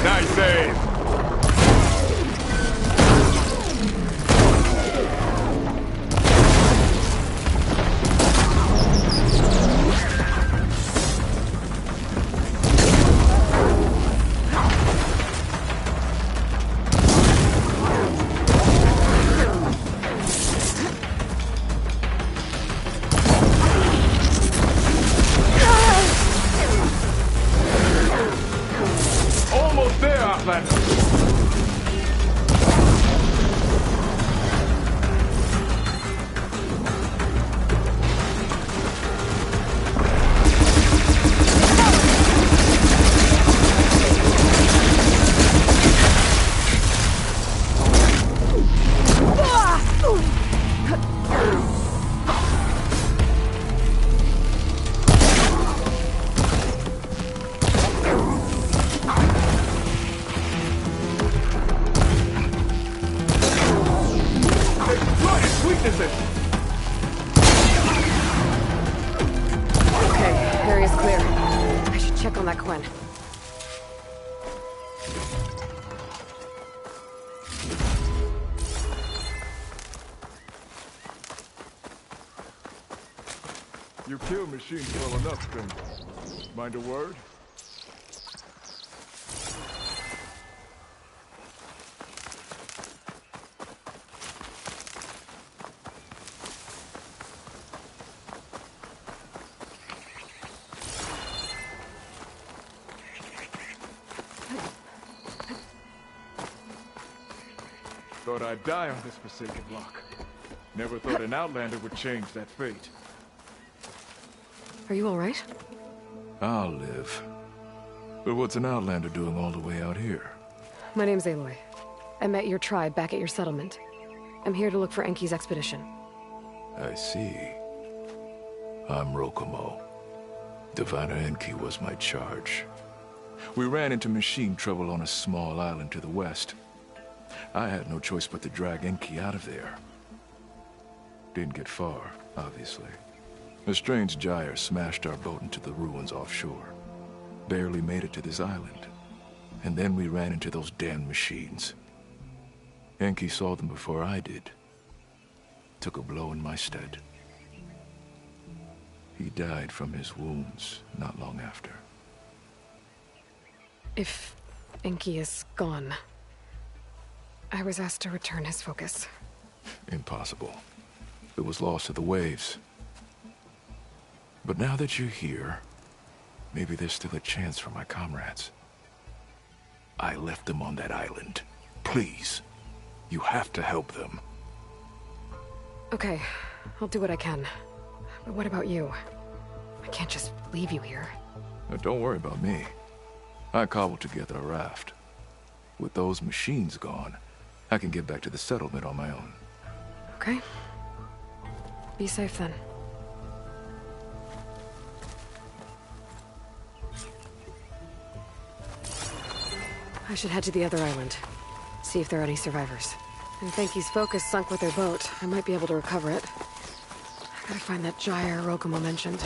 Nice save! Almost there, Outlander! Okay, area's clear. I should check on that Quen. You kill machines well enough, then. Mind a word? Thought I'd die on this forsaken rock. Never thought an Outlander would change that fate. Are you alright? I'll live. But what's an Outlander doing all the way out here? My name's Aloy. I met your tribe back at your settlement. I'm here to look for Enki's expedition. I see. I'm Rokomo. Diviner Enki was my charge. We ran into machine trouble on a small island to the west. I had no choice but to drag Enki out of there. Didn't get far, obviously. A strange gyre smashed our boat into the ruins offshore. Barely made it to this island. And then we ran into those damn machines. Enki saw them before I did. Took a blow in my stead. He died from his wounds not long after. If Enki is gone, I was asked to return his focus. Impossible. It was lost to the waves. But now that you're here, maybe there's still a chance for my comrades. I left them on that island. Please, you have to help them. Okay, I'll do what I can. But what about you? I can't just leave you here. Now, don't worry about me. I cobbled together a raft. With those machines gone, I can get back to the settlement on my own. Okay. Be safe then. I should head to the other island. See if there are any survivors. If Enki's focus sunk with their boat, I might be able to recover it. I gotta find that gyre Rokomo mentioned.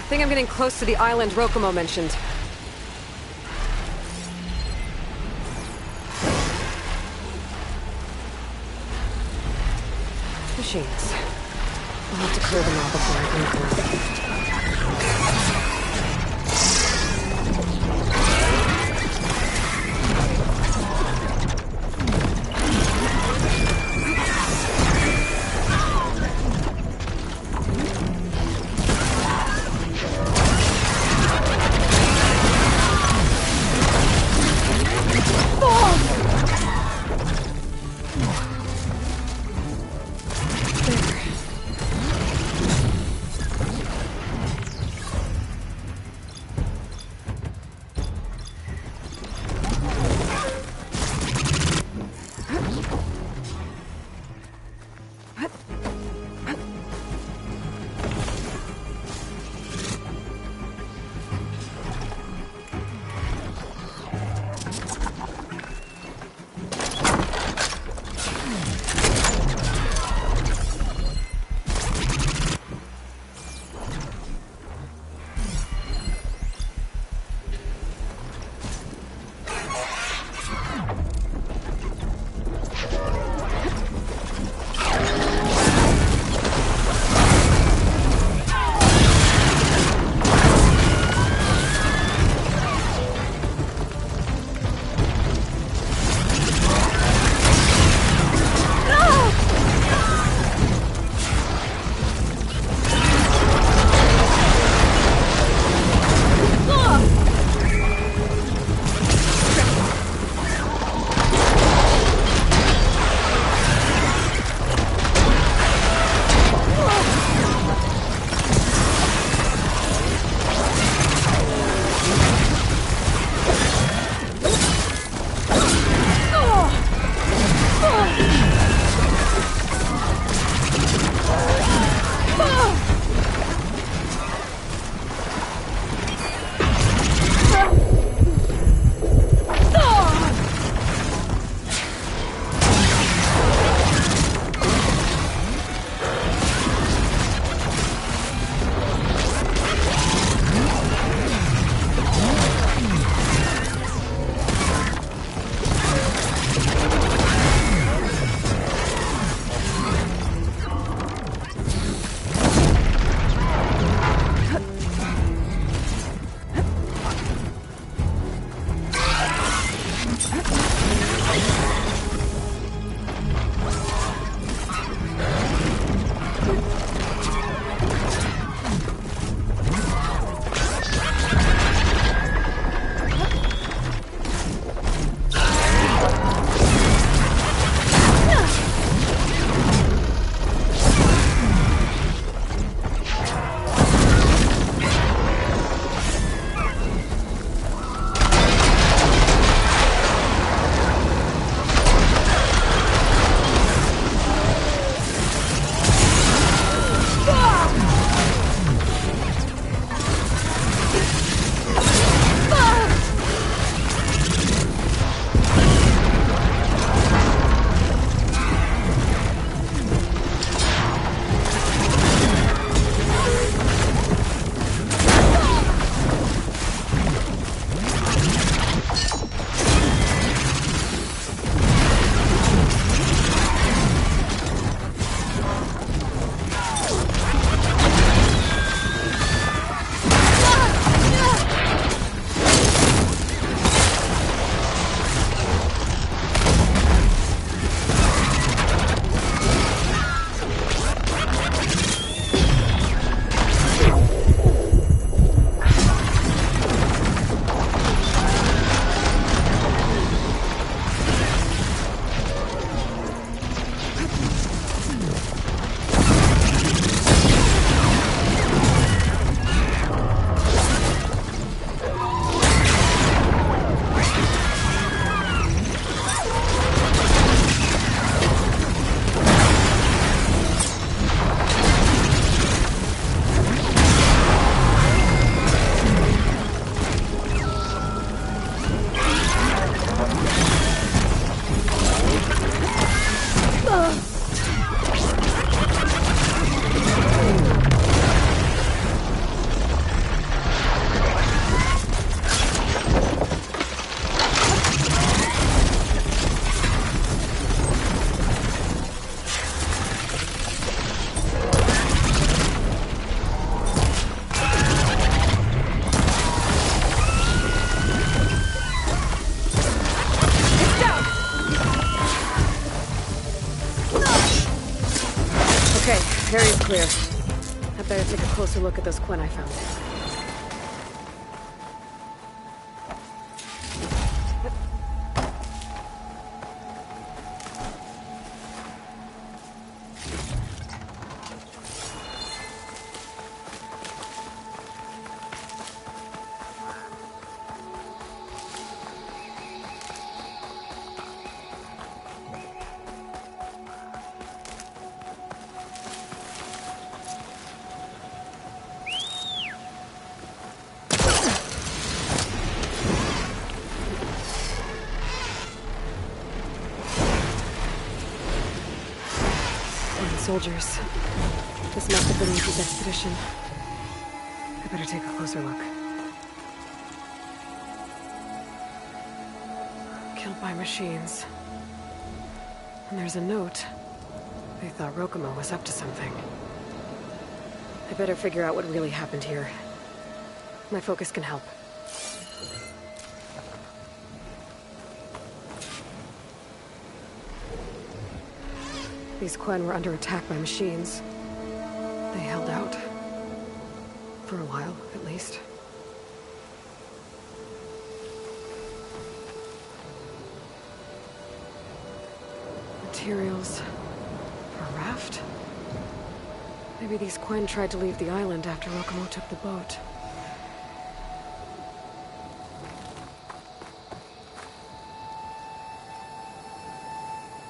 I think I'm getting close to the island Rokomo mentioned. Machines. I'll have to clear them all before I can through. Area's clear. I better take a closer look at those Quen I found. Soldiers. This must have been Yankee's expedition. I better take a closer look. Killed by machines. And there's a note. They thought Rokumo was up to something. I better figure out what really happened here. My focus can help. These Quen were under attack by machines. They held out. For a while, at least. Materials for a raft? Maybe these Quen tried to leave the island after Rokumo took the boat.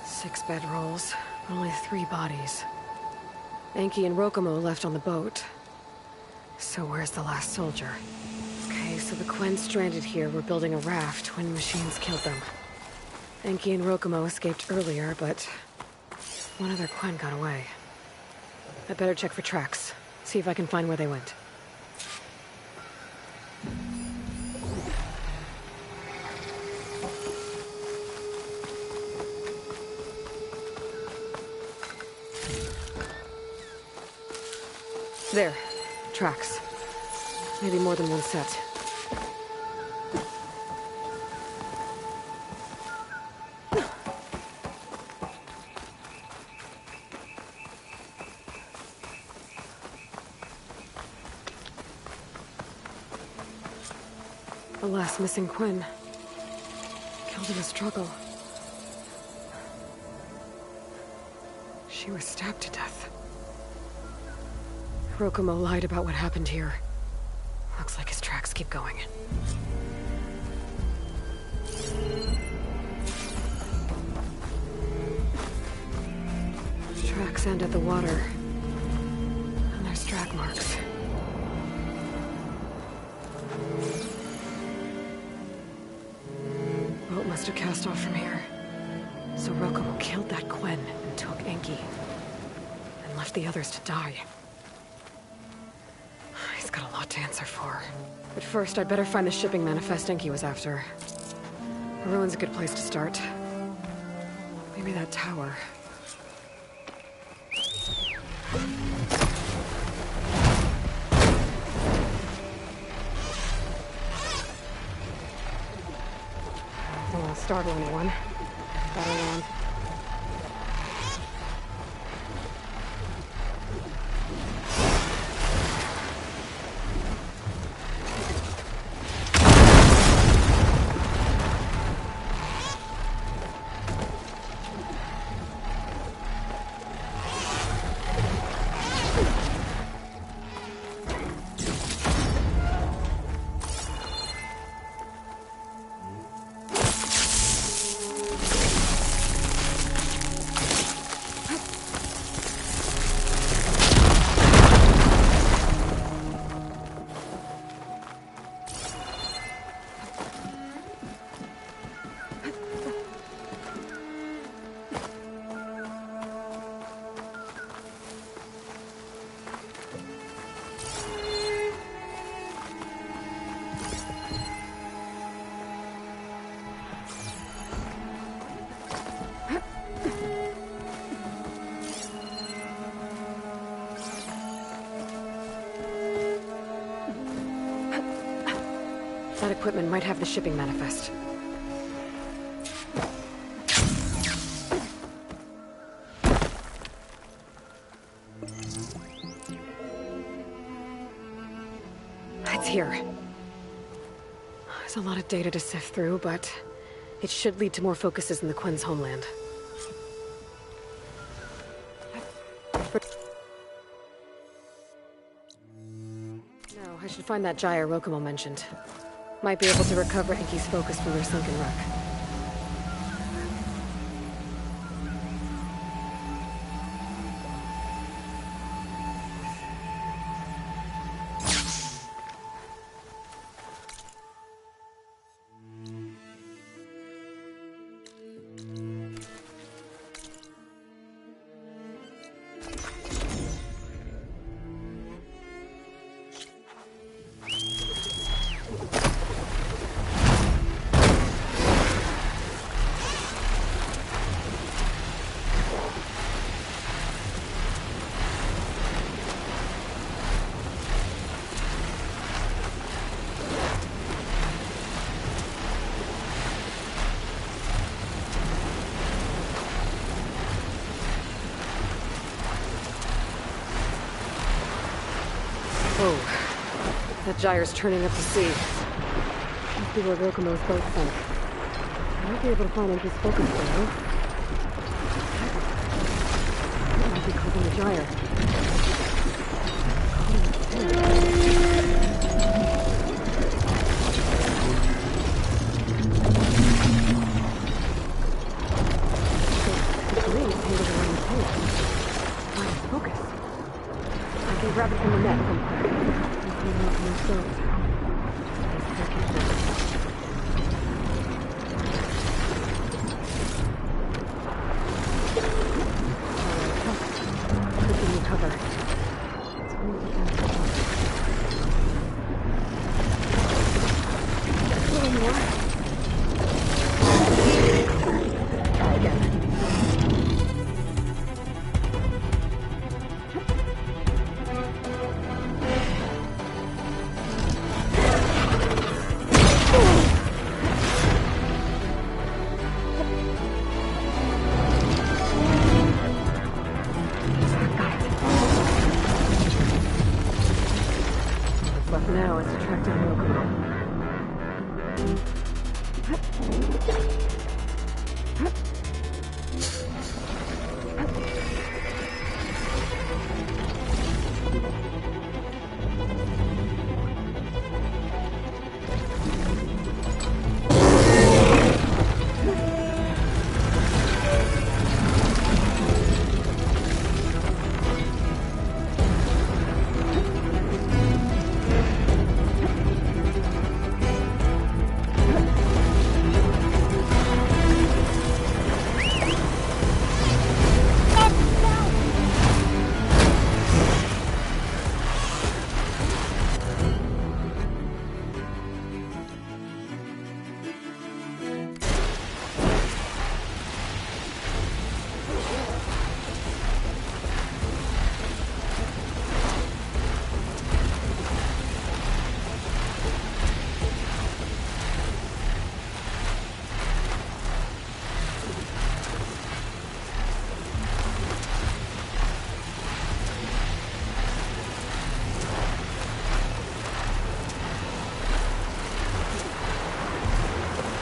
Six bedrolls. Only 3 bodies. Enki and Rokumo left on the boat. So where's the last soldier? Okay, so the Quen stranded here were building a raft when machines killed them. Enki and Rokumo escaped earlier, but one of their Quen got away. I better check for tracks. See if I can find where they went. There. Tracks. Maybe more than one set. The last missing Quen. Killed in a struggle. She was stabbed to death. Rokumo lied about what happened here. Looks like his tracks keep going. Tracks end at the water. And there's drag marks. Boat must have cast off from here. So Rokumo killed that Quen and took Enki. And left the others to die. He's got a lot to answer for. But first, I'd better find the shipping manifest Enki was after. A ruin's a good place to start. Maybe that tower. Don't want to startle anyone. Better around. That equipment might have the shipping manifest. here. There's a lot of data to sift through, but it should lead to more focuses in the Quinn's homeland. Now, I should find that gyre Rokumo mentioned. Might be able to recover Enki's focus from their sunken wreck. That gyre's turning up the sea. Must be where Rokumo's boat sunk. I might be able to find Enki's focus there. It might be causing the gyre. The green is painted around the tail. Find its focus. I can grab it from the net somewhere. Now it's attracting Rokumo.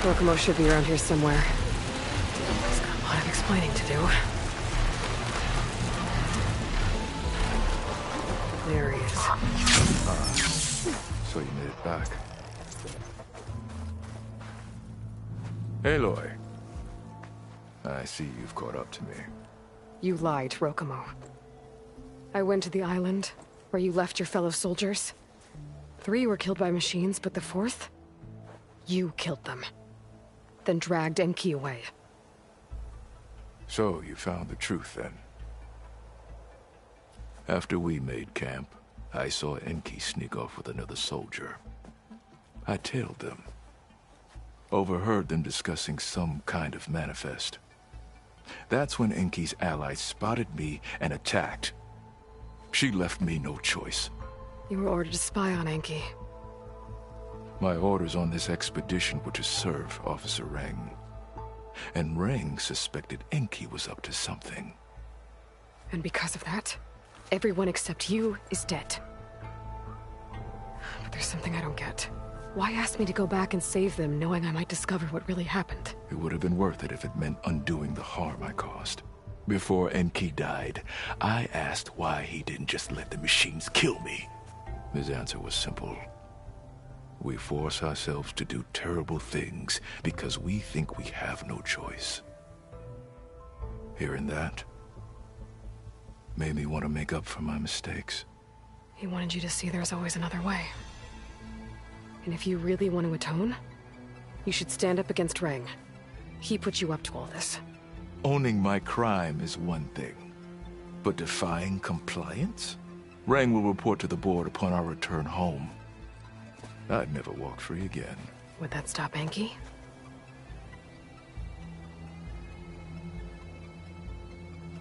Rokumo should be around here somewhere. He's got a lot of explaining to do. There he is. So you made it back. Aloy. I see you've caught up to me. You lied, Rokumo. I went to the island, where you left your fellow soldiers. 3 were killed by machines, but the 4th? You killed them. Then dragged Enki away. So you found the truth, then? After we made camp, I saw Enki sneak off with another soldier. I tailed them. Overheard them discussing some kind of manifest. That's when Enki's allies spotted me and attacked. She left me no choice. You were ordered to spy on Enki. My orders on this expedition were to serve Officer Reng. And Reng suspected Enki was up to something. And because of that, everyone except you is dead. But there's something I don't get. Why ask me to go back and save them, knowing I might discover what really happened? It would have been worth it if it meant undoing the harm I caused. Before Enki died, I asked why he didn't just let the machines kill me. His answer was simple. We force ourselves to do terrible things because we think we have no choice. Hearing that made me want to make up for my mistakes. He wanted you to see there's always another way. And if you really want to atone, you should stand up against Rang. He put you up to all this. Owning my crime is one thing, but defying compliance? Rang will report to the board upon our return home. I'd never walk free again. Would that stop Enki?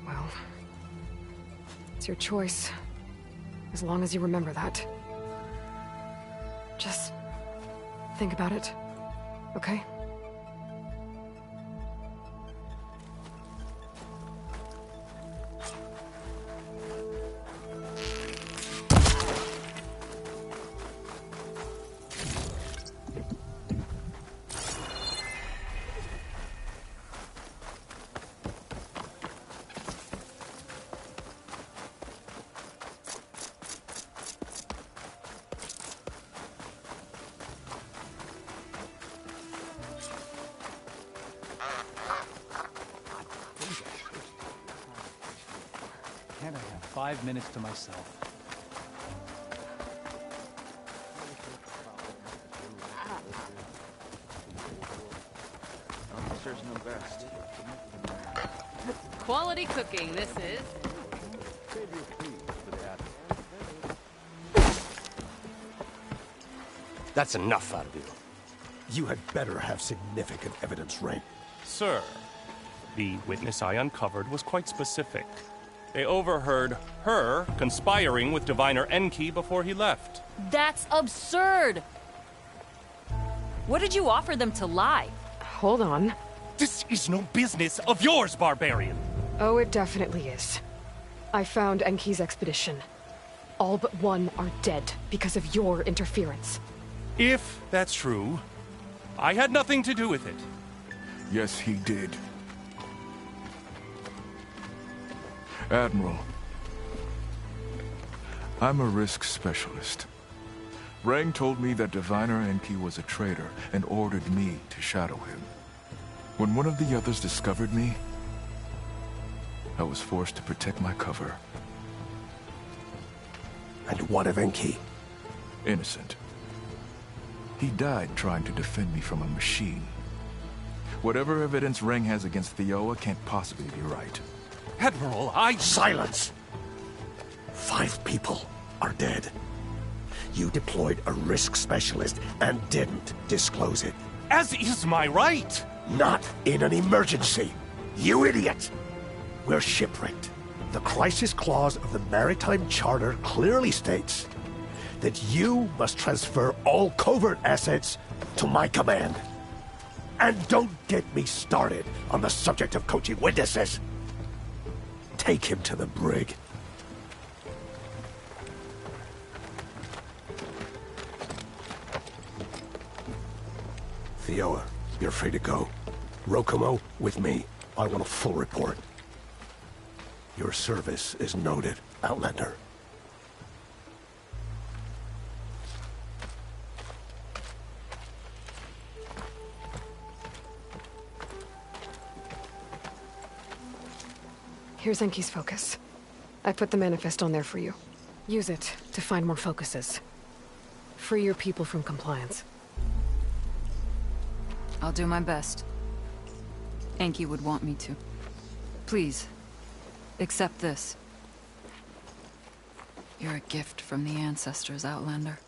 Well, it's your choice. As long as you remember that. Just think about it, okay? Can't I have 5 minutes to myself? Officers know best. Quality cooking, this is. That's enough out of you. You had better have significant evidence, Rain. Sir, the witness I uncovered was quite specific. They overheard her conspiring with Diviner Enki before he left. That's absurd! What did you offer them to lie? Hold on. This is no business of yours, barbarian! Oh, it definitely is. I found Enki's expedition. All but one are dead because of your interference. If that's true, I had nothing to do with it. Yes, he did. Admiral, I'm a risk specialist. Rang told me that Diviner Enki was a traitor and ordered me to shadow him. When one of the others discovered me, I was forced to protect my cover. And what of Enki? Innocent. He died trying to defend me from a machine. Whatever evidence Rang has against Thioa can't possibly be right. Admiral, Silence! 5 people are dead. You deployed a risk specialist and didn't disclose it. As is my right! Not in an emergency, you idiot! We're shipwrecked. The crisis clause of the Maritime Charter clearly states that you must transfer all covert assets to my command. And don't get me started on the subject of coaching witnesses. Take him to the brig. Thioa, you're free to go. Rokomo, with me. I want a full report. Your service is noted, Outlander. Here's Enki's focus. I put the manifest on there for you. Use it to find more focuses. Free your people from compliance. I'll do my best. Enki would want me to. Please, accept this. You're a gift from the ancestors, Outlander.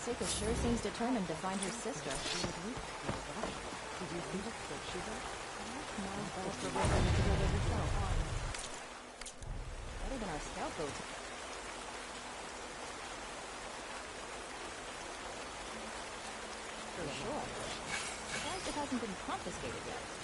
Seika sure seems determined to find her sister. Better than our scout boat. For sure. Surprised it hasn't hasn't been confiscated yet.